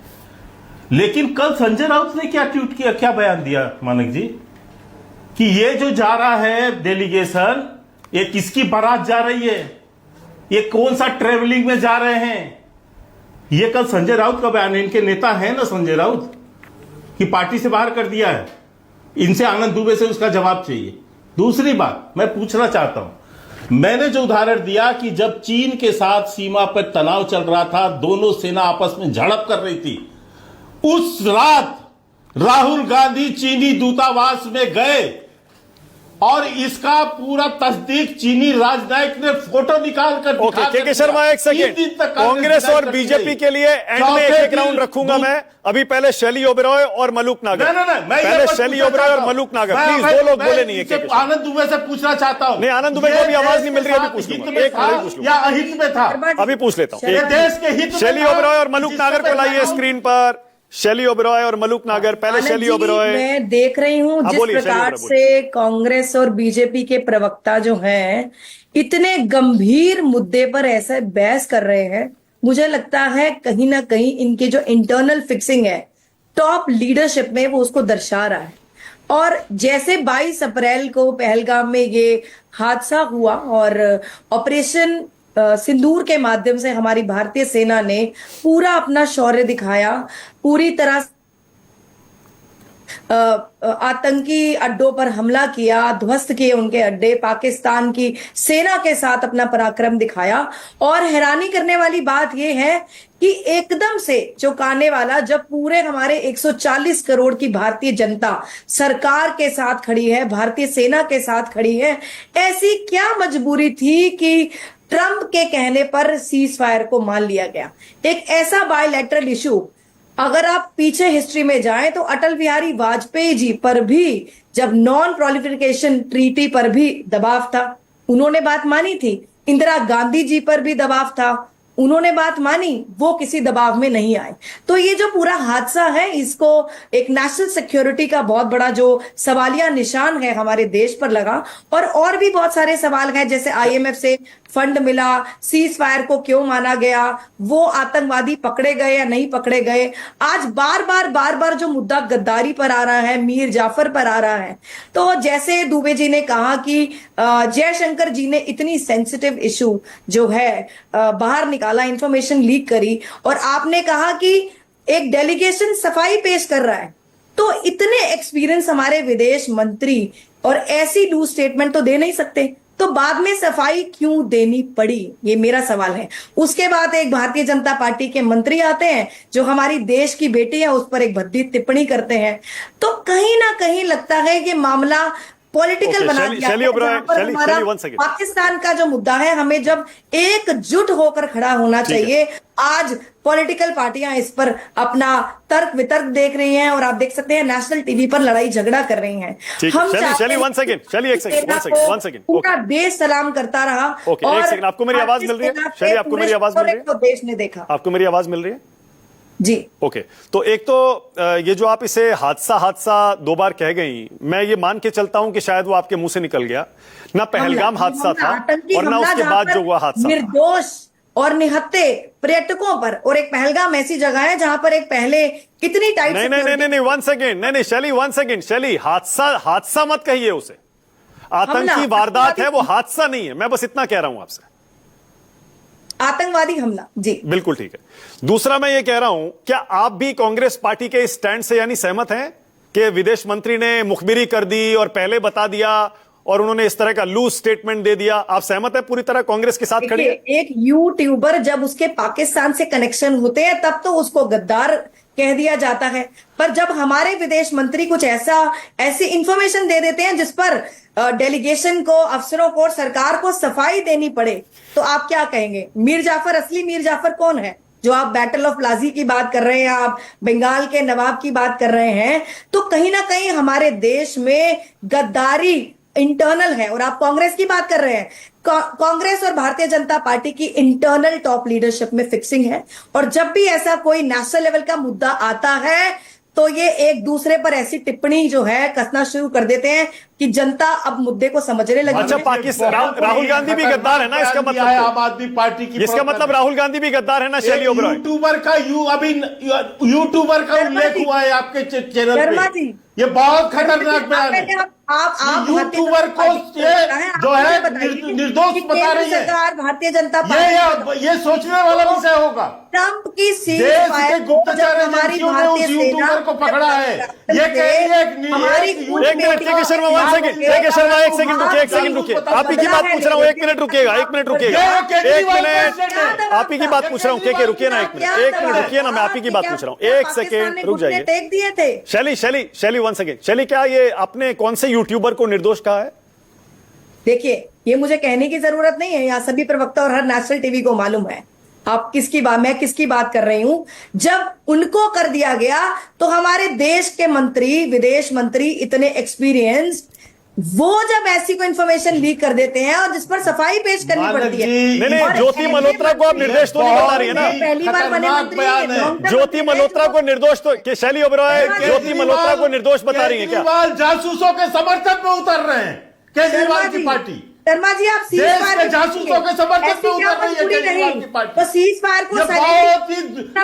लेकिन कल संजय राउत ने क्या ट्वीट किया, क्या बयान दिया मानक जी, कि ये जो जा रहा है डेलीगेशन ये किसकी बारात जा रही है, ये कौन सा ट्रेवलिंग में जा रहे हैं। ये कल संजय राउत का बयान है, इनके नेता है ना संजय राउत, कि पार्टी से बाहर कर दिया है। इनसे आनंद दुबे से उसका जवाब चाहिए। दूसरी बात मैं पूछना चाहता हूं, मैंने जो उदाहरण दिया कि जब चीन के साथ सीमा पर तनाव चल रहा था, दोनों सेना आपस में झड़प कर रही थी, उस रात राहुल गांधी चीनी दूतावास में गए और इसका पूरा तस्दीक चीनी राजनयिक ने फोटो निकाल कर दिखा। के शर्मा एक सेकंड, कांग्रेस और बीजेपी के लिए एंड में एक राउंड रखूंगा मैं। अभी पहले शैली ओबेरॉय और मलूक नागर, पहले शैली ओबेरॉय और मलूक नागर, प्लीज दो लोग बोले नहीं है। आनंद दुबे से पूछना चाहता हूं। नहीं, आनंद दुबे को भी आवाज नहीं मिल रही, अभी पूछ लूंगा, एक मिनट पूछ लूंगा, या अहित में था, अभी पूछ लेता हूं। देश के हित में शैली ओबेरॉय और मलूक नागर को लाइए स्क्रीन पर। शैली ओबरॉय और मलूक नागर, पहले आनंद शैली जी, ओबरॉय। मैं देख रही हूं हाँ, जिस बोलिए, शैली प्रकार ओबरॉय, बोलिए। से कांग्रेस और बीजेपी के प्रवक्ता जो हैं इतने गंभीर मुद्दे पर ऐसे बहस कर रहे हैं, मुझे लगता है कहीं ना कहीं इनकी जो इंटरनल फिक्सिंग है टॉप लीडरशिप में वो उसको दर्शा रहा है। और जैसे 22 अप्रैल को पहलगाम में ये हादसा हुआ और ऑपरेशन सिंदूर के माध्यम से हमारी भारतीय सेना ने पूरा अपना शौर्य दिखाया, पूरी तरह आतंकी अड्डों पर हमला किया, ध्वस्त किए उनके अड्डे, पाकिस्तान की सेना के साथ अपना पराक्रम दिखाया। और हैरानी करने वाली बात यह है कि एकदम से चौंकाने वाला, जब पूरे हमारे 140 करोड़ की भारतीय जनता सरकार के साथ खड़ी है, भारतीय सेना के साथ खड़ी है, ऐसी क्या मजबूरी थी कि ट्रंप के कहने पर सीज फायर को मान लिया गया। एक ऐसा बायलैटरल इशू, अगर आप पीछे हिस्ट्री में जाएं तो अटल बिहारी वाजपेयी जी पर भी जब नॉन प्रोलिफरेशन ट्रीटी पर भी दबाव था, उन्होंने बात मानी थी। इंदिरा गांधी जी पर भी दबाव था, उन्होंने बात मानी, वो किसी दबाव में नहीं आए। तो ये जो पूरा हादसा है, इसको एक नेशनल सिक्योरिटी का बहुत बड़ा जो सवालिया निशान है हमारे देश पर लगा। और भी बहुत सारे सवाल हैं, जैसे आईएमएफ से फंड मिला, सीज फायर को क्यों माना गया, वो आतंकवादी पकड़े गए या नहीं पकड़े गए। आज बार बार जो मुद्दा गद्दारी पर आ रहा है, मीर जाफर पर आ रहा है, तो जैसे दुबे जी ने कहा कि जयशंकर जी ने इतनी सेंसिटिव इशू जो है बाहर निकाला, इंफॉर्मेशन लीक करी, और आपने कहा कि एक डेलीगेशन सफाई पेश कर रहा है, तो इतने एक्सपीरियंस हमारे विदेश मंत्री और ऐसी लूज स्टेटमेंट तो दे नहीं सकते, तो बाद में सफाई क्यों देनी पड़ी, ये मेरा सवाल है। उसके बाद एक भारतीय जनता पार्टी के मंत्री आते हैं जो हमारी देश की बेटी है, उस पर एक भद्दी टिप्पणी करते हैं। तो कहीं ना कहीं लगता है कि मामला पॉलिटिकल बना दिया है, जहां पर हमारा पाकिस्तान का जो मुद्दा है, हमें जब एकजुट होकर खड़ा होना चाहिए। आज पॉलिटिकल पार्टियां इस पर अपना तर्क वितर्क देख रही हैं, और आप देख सकते हैं नेशनल टीवी पर लड़ाई झगड़ा कर रही हैं। हम पूरा देश सलाम करता रहा। एक सेकंड, आपको मेरी आवाज मिल रही है? शैली, आपको मेरी आवाज मिल रही है? तो देश ने देखा। आपको मेरी आवाज मिल रही है? जी, ओके। तो एक तो ये जो आप इसे हादसा 2 बार कह गई, मैं ये मान के चलता हूं कि शायद वो आपके मुंह से निकल गया ना। पहलगाम हादसा था और ना उसके बाद जो हुआ हादसा, निर्दोष और निहत्थे पर्यटकों पर, और एक पहलगाम ऐसी जगह है जहां पर एक पहले कितनी टाइट नहीं, 1 सेकेंड, नहीं शैली, 1 सेकेंड, शैली, हादसा मत कहिए उसे, आतंकी वारदात है वो, हादसा नहीं है। मैं बस इतना कह रहा हूं आपसे, आतंकवादी हमला। जी, बिल्कुल ठीक है। दूसरा मैं ये कह रहा हूं, क्या आप भी कांग्रेस पार्टी के स्टैंड से यानी सहमत हैं कि विदेश मंत्री ने मुखबिरी कर दी और पहले बता दिया और उन्होंने इस तरह का लूज स्टेटमेंट दे दिया? आप सहमत है पूरी तरह कांग्रेस के साथ खड़ी है? एक यूट्यूबर जब उसके पाकिस्तान से कनेक्शन होते हैं तब तो उसको गद्दार कह दिया जाता है, पर जब हमारे विदेश मंत्री कुछ ऐसी इंफॉर्मेशन दे देते हैं जिस पर डेलीगेशन को, अफसरों को, सरकार को सफाई देनी पड़े, तो आप क्या कहेंगे? मीर जाफर, असली मीर जाफर कौन है? जो आप बैटल ऑफ प्लाजी की बात कर रहे हैं, आप बंगाल के नवाब की बात कर रहे हैं, तो कहीं ना कहीं हमारे देश में गद्दारी इंटरनल है। और आप कांग्रेस की बात कर रहे हैं, कांग्रेस और भारतीय जनता पार्टी की इंटरनल टॉप लीडरशिप में फिक्सिंग है, और जब भी ऐसा कोई नेशनल लेवल का मुद्दा आता है तो ये एक दूसरे पर ऐसी टिप्पणी जो है कसना शुरू कर देते हैं कि जनता अब मुद्दे को समझने लगी। अच्छा, पाकिस्तान, राहुल गांधी भी गद्दार है ना, इसका मतलब आम आदमी पार्टी की, इसका मतलब राहुल गांधी भी गद्दार है ना? शैली ओबरॉय, यूट्यूबर का यूट्यूबर का उल्लेख हुआ है आपके चैनल पे, ये बहुत खतरनाक बयान है। आप यूट्यूबर को ये जो है निर्दोष बता रही है सरकार, भारतीय जनता पार्टी, ये सोचने वाला विषय होगा। ट्रंप की देश के गुप्तचर एजेंसियों ने उस यूट्यूबर को पकड़ा है। ये हमारी एक मिनट, के शर्मा 1 सेकंड, के शर्मा 1 सेकंड रुकिए, 1 सेकंड रुकिए, आप ही की बात पूछ रहा हूँ, 1 मिनट रुकिएगा, 1 मिनट रुकिएगा, 1 मिनट, आप ही की बात पूछ रहा हूँ, के रुकिए ना, 1 मिनट रुकिए ना, मैं आप ही की बात पूछ रहा हूँ, 1 सेकंड रुक जाइए। टेक दिए थे। शैली 1 सेकंड, शैली, क्या ये आपने कौन से यूट्यूबर को निर्दोष कहा है? देखिए, ये मुझे कहने की जरूरत नहीं है, यहाँ सभी प्रवक्ता और हर नेशनल टीवी को मालूम है आप मैं किसकी बात कर रही हूं। जब उनको कर दिया गया तो हमारे देश के मंत्री, विदेश मंत्री इतने एक्सपीरियंस, वो जब ऐसी कोई इंफॉर्मेशन लीक कर देते हैं और जिस पर सफाई पेश करनी पड़ती है। नहीं, और ज्योति ऐसे मल्होत्रा को आप निर्देश तो नहीं बता रही है ना। पहली बार बने मंत्री हैं, ज्योति मल्होत्रा को निर्दोष तो कि शैली ओबरॉय ज्योति मल्होत्रा को निर्दोष बता रही है क्या? केजरीवाल जासूसों के समर्थन में उतर रहे हैं, केजरीवाल की पार्टी। शर्मा जी, आप सीज देश फायर के जासूसों के समर्थन में उतर रही है केजरीवाल की पार्टी। तो सीज फायर को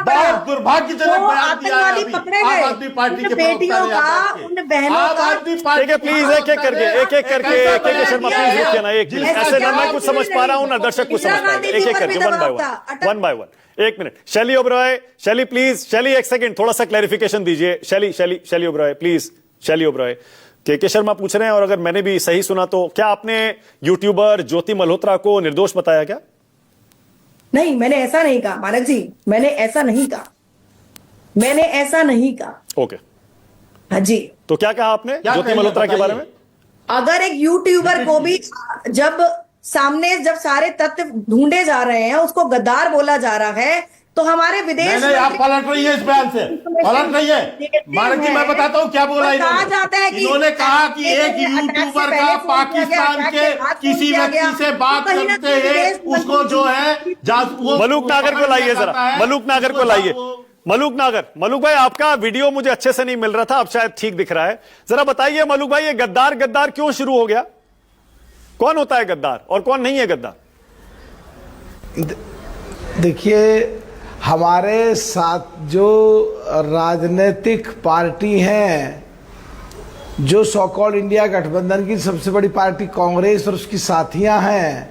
बहुत दुर्भाग्यजनक बयान दिया है अभी पकड़े आम गए, आदमी पार्टी के बेटियों का, उन बहनों आम का। आदमी पार्टी ठीक है, प्लीज एक एक करके शर्मा प्लीज रुकिए ना एक मिनट। ऐसे ना मैं कुछ समझ पा रहा हूँ ना दर्शक कुछ समझ पाएंगे। एक एक करके वन बाय वन। एक मिनट, शैली ओबरॉय, शैली प्लीज, शैली एक सेकंड थोड़ा सा क्लैरिफिकेशन दीजिए। शैली ओबरॉय प्लीज। शैली ओबरॉय, के शर्मा पूछ रहे हैं और अगर मैंने भी सही सुना तो क्या आपने यूट्यूबर ज्योति मल्होत्रा को निर्दोष बताया क्या? नहीं, मैंने ऐसा नहीं कहा मानक जी, मैंने ऐसा नहीं कहा। ओके, हाँ जी। तो क्या कहा आपने ज्योति मल्होत्रा के बारे में? अगर एक यूट्यूबर को भी जब सारे तथ्य ढूंढे जा रहे हैं, उसको गद्दार बोला जा रहा है, तो हमारे विदेश नहीं, आप पलट रही है इस बयान से, पलट रही है। मानक जी, मैं बताता हूँ क्या बोला इन्होंने कहा कि एक यूट्यूबर का पाकिस्तान के किसी व्यक्ति से बात करते हैं उसको जो है मलूक नागर को लाइए जरा, मलूक नागर को लाइए। मलूक भाई, आपका वीडियो मुझे अच्छे से नहीं मिल रहा था, अब शायद ठीक दिख रहा है। जरा बताइए मलूक भाई, ये गद्दार क्यों शुरू हो गया? कौन होता है गद्दार और कौन नहीं है गद्दार? देखिए, हमारे साथ जो राजनीतिक पार्टी हैं, जो सो कॉल्ड इंडिया गठबंधन की सबसे बड़ी पार्टी कांग्रेस और उसकी साथियां हैं,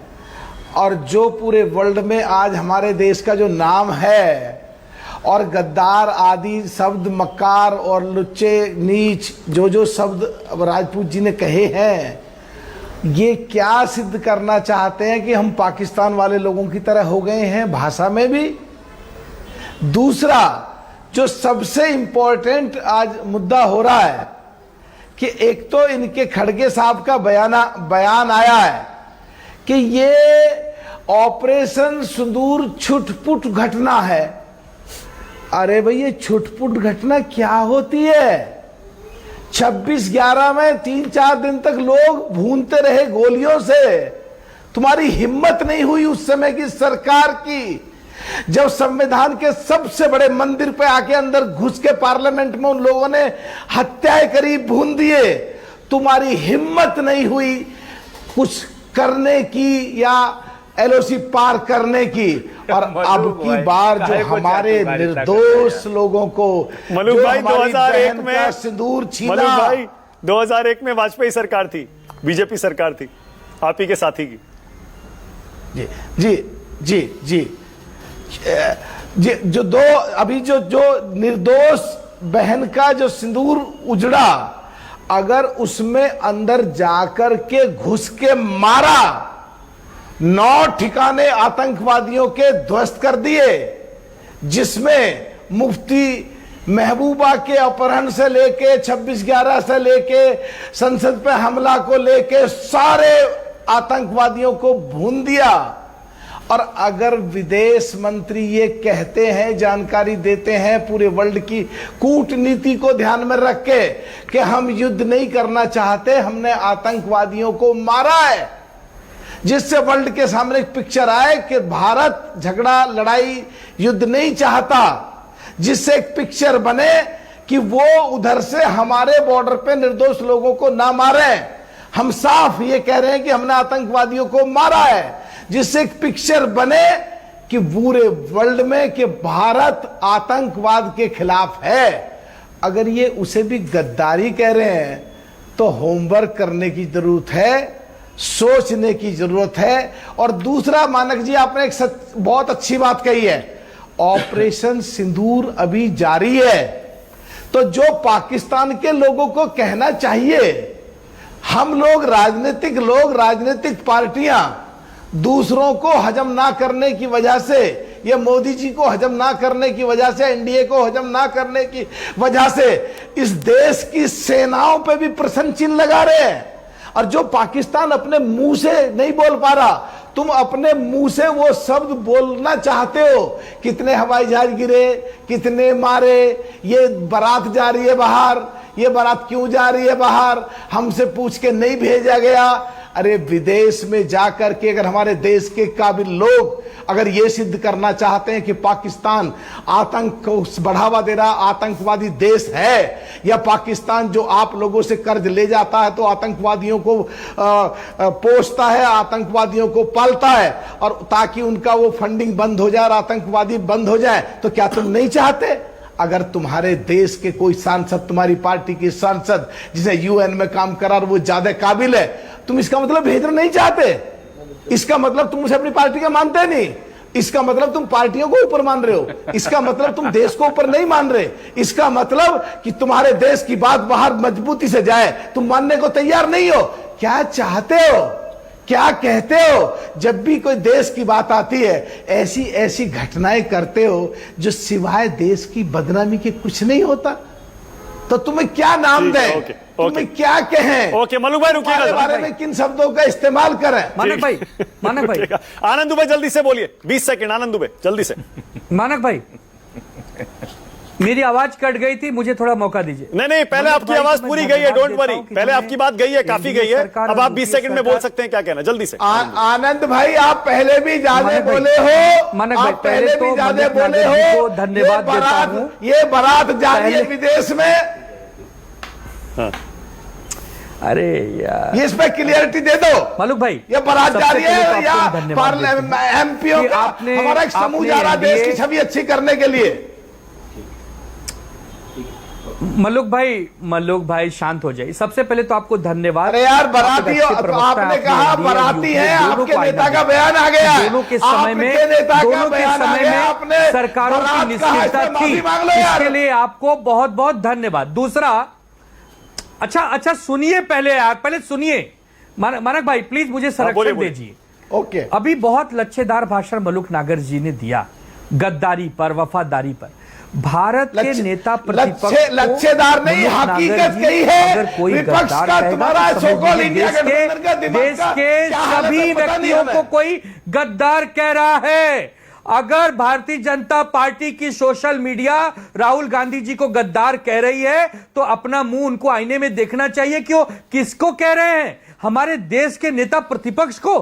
और जो पूरे वर्ल्ड में आज हमारे देश का जो नाम है, और गद्दार आदि शब्द, मक्कार और लुच्चे नीच जो शब्द राजपूत जी ने कहे हैं, ये क्या सिद्ध करना चाहते हैं कि हम पाकिस्तान वाले लोगों की तरह हो गए हैं भाषा में भी। दूसरा, जो सबसे इंपॉर्टेंट आज मुद्दा हो रहा है कि एक तो इनके खड़गे साहब का बयान आया है कि ये ऑपरेशन सिंदूर छुटपुट घटना है। अरे भाई, ये छुटपुट घटना क्या होती है? 26/11 में 3-4 दिन तक लोग भूनते रहे गोलियों से। तुम्हारी हिम्मत नहीं हुई उस समय की सरकार की, जब संविधान के सबसे बड़े मंदिर पे आके अंदर घुस के पार्लियामेंट में उन लोगों ने हत्याएं करी, भून दिए। तुम्हारी हिम्मत नहीं हुई कुछ करने की या एलओसी पार करने की। और अब की बार जो हमारे निर्दोष लोगों को, मलूक भाई 2001 में सिंदूर छीना। मलूक भाई 2001 में वाजपेयी सरकार थी, बीजेपी सरकार थी, आप ही के साथी की। जी जी जी जी जो अभी जो निर्दोष बहन का जो सिंदूर उजड़ा, अगर उसमें अंदर जाकर के घुस के मारा, 9 ठिकाने आतंकवादियों के ध्वस्त कर दिए, जिसमें मुफ्ती महबूबा के अपहरण से लेके 26/11 से लेके संसद पे हमला को लेके सारे आतंकवादियों को भून दिया। और अगर विदेश मंत्री ये कहते हैं, जानकारी देते हैं पूरे वर्ल्ड की कूटनीति को ध्यान में रख के कि हम युद्ध नहीं करना चाहते, हमने आतंकवादियों को मारा है, जिससे वर्ल्ड के सामने एक पिक्चर आए कि भारत झगड़ा, लड़ाई, युद्ध नहीं चाहता, जिससे एक पिक्चर बने कि वो उधर से हमारे बॉर्डर पे निर्दोष लोगों को ना मारे। हम साफ ये कह रहे हैं कि हमने आतंकवादियों को मारा है, जिससे एक पिक्चर बने कि पूरे वर्ल्ड में कि भारत आतंकवाद के खिलाफ है। अगर ये उसे भी गद्दारी कह रहे हैं तो होमवर्क करने की जरूरत है, सोचने की जरूरत है। और दूसरा, मानक जी, आपने एक बहुत अच्छी बात कही है, ऑपरेशन सिंदूर अभी जारी है। तो जो पाकिस्तान के लोगों को कहना चाहिए, हम लोग, राजनीतिक पार्टियां दूसरों को हजम ना करने की वजह से, ये मोदी जी को हजम ना करने की वजह से, एनडीए को हजम ना करने की वजह से इस देश की सेनाओं पे भी प्रश्न चिन्ह लगा रहे हैं। और जो पाकिस्तान अपने मुंह से नहीं बोल पा रहा, तुम अपने मुंह से वो शब्द बोलना चाहते हो, कितने हवाई जहाज गिरे, कितने मारे, ये बारात जा रही है बाहर, ये बारात क्यों जा रही है बाहर, हमसे पूछ के नहीं भेजा गया। अरे विदेश में जाकर के अगर हमारे देश के काबिल लोग अगर ये सिद्ध करना चाहते हैं कि पाकिस्तान आतंक को बढ़ावा दे रहा, आतंकवादी देश है, या पाकिस्तान जो आप लोगों से कर्ज ले जाता है तो आतंकवादियों को पोषता है, आतंकवादियों को पालता है, और ताकि उनका वो फंडिंग बंद हो जाए और आतंकवादी बंद हो जाए, तो क्या तुम नहीं चाहते? अगर तुम्हारे देश के कोई सांसद, तुम्हारी पार्टी के सांसद जिसे यूएन में काम करा और वो ज्यादा काबिल है, तुम इसका मतलब भेजना नहीं चाहते, इसका मतलब तुम मुझे अपनी पार्टी का मानते नहीं, इसका मतलब तुम पार्टियों को ऊपर मान रहे हो, इसका मतलब तुम देश को ऊपर नहीं मान रहे, इसका मतलब कि तुम्हारे देश की बात बाहर मजबूती से जाए तुम मानने को तैयार नहीं हो। क्या चाहते हो, क्या कहते हो? जब भी कोई देश की बात आती है ऐसी ऐसी घटनाएं करते हो जो सिवाय देश की बदनामी के कुछ नहीं होता। तो तुम्हें क्या नाम दें, तुम्हें क्या कहें? ओके मलुक भाई रुकिएगा, बारे में किन शब्दों का इस्तेमाल करें? मानक भाई आनंद दुबे जल्दी से बोलिए, 20 सेकंड आनंद दुबे जल्दी से। मानक भाई मेरी आवाज कट गई थी, मुझे थोड़ा मौका दीजिए। नहीं पहले आपकी आवाज पूरी गई है, डोंट वरी, पहले आपकी बात गई है, काफी गई है, अब आप 20 सेकंड में बोल सकते हैं क्या कहना, जल्दी से। आनंद भाई आप पहले भी ज्यादा बोले हो, मानक भाई आप पहले भी ज्यादा बोले हो, धन्यवाद देता हूं। ये बारात जा रही है विदेश में, अरे यार ये इस पे क्लियरिटी दे दो मलुक भाई, ये बारात जा रही है या एमपीओ का आपने हमारा एक समूह जा रहा है देश की छवि अच्छी करने के लिए। मलुक भाई शांत हो जाइए। सबसे पहले तो आपको धन्यवाद। अरे यार बाराती हो, आपने कहा बाराती है, आपके नेता का बयान आ गया, दोनों के समय में सरकारों की निष्क्रियता थी, इसके लिए आपको बहुत बहुत धन्यवाद। दूसरा, अच्छा सुनिए पहले सुनिए मानक भाई प्लीज मुझे संरक्षण दीजिए। ओके, अभी बहुत लच्छेदार भाषण मलुक नागर जी ने दिया गद्दारी पर, वफादारी पर। भारत के नेता प्रतिपक्ष लच्छेदार नहीं, हकीकत कही है। अगर कोई गद्दार कहेगा तो समझिए देश के सभी व्यक्तियों को कोई गद्दार कह रहा है। अगर भारतीय जनता पार्टी की सोशल मीडिया राहुल गांधी जी को गद्दार कह रही है तो अपना मुंह उनको आईने में देखना चाहिए। क्यों, किसको कह रहे हैं? हमारे देश के नेता प्रतिपक्ष को।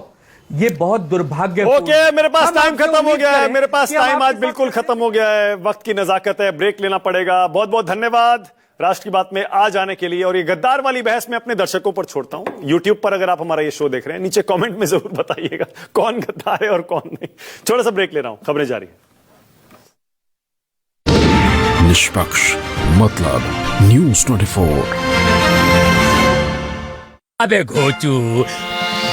ये बहुत दुर्भाग्य। ओके, मेरे पास टाइम खत्म हो गया है, मेरे पास टाइम आज बिल्कुल खत्म हो गया है, वक्त की नजाकत है, ब्रेक लेना पड़ेगा। बहुत बहुत धन्यवाद राष्ट्र की बात में आ जाने के लिए। और ये गद्दार वाली बहस में अपने दर्शकों पर छोड़ता हूं। यूट्यूब पर अगर आप हमारा ये शो देख रहे हैं, नीचे कमेंट में जरूर बताइएगा कौन गद्दार है और कौन नहीं। छोटा सा ब्रेक ले रहा हूं, खबरें जारी है। निष्पक्ष मतलब न्यूज़ 24। अबे घोचू,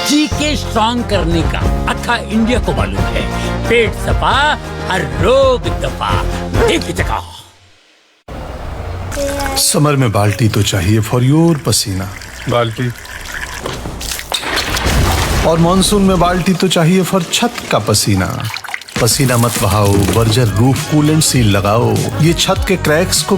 जीके स्ट्रॉन्ग करने का अक्खा इंडिया को मालूम है। पेट सफा हर रोग दफा, एक ही जगह। समर में बाल्टी तो चाहिए फॉर योर पसीना, बाल्टी। और मॉनसून में बाल्टी तो चाहिए फॉर छत का पसीना। पसीना मत बहाओ, बर्जर रूफ कूलेंट सील लगाओ, ये छत के क्रैक्स को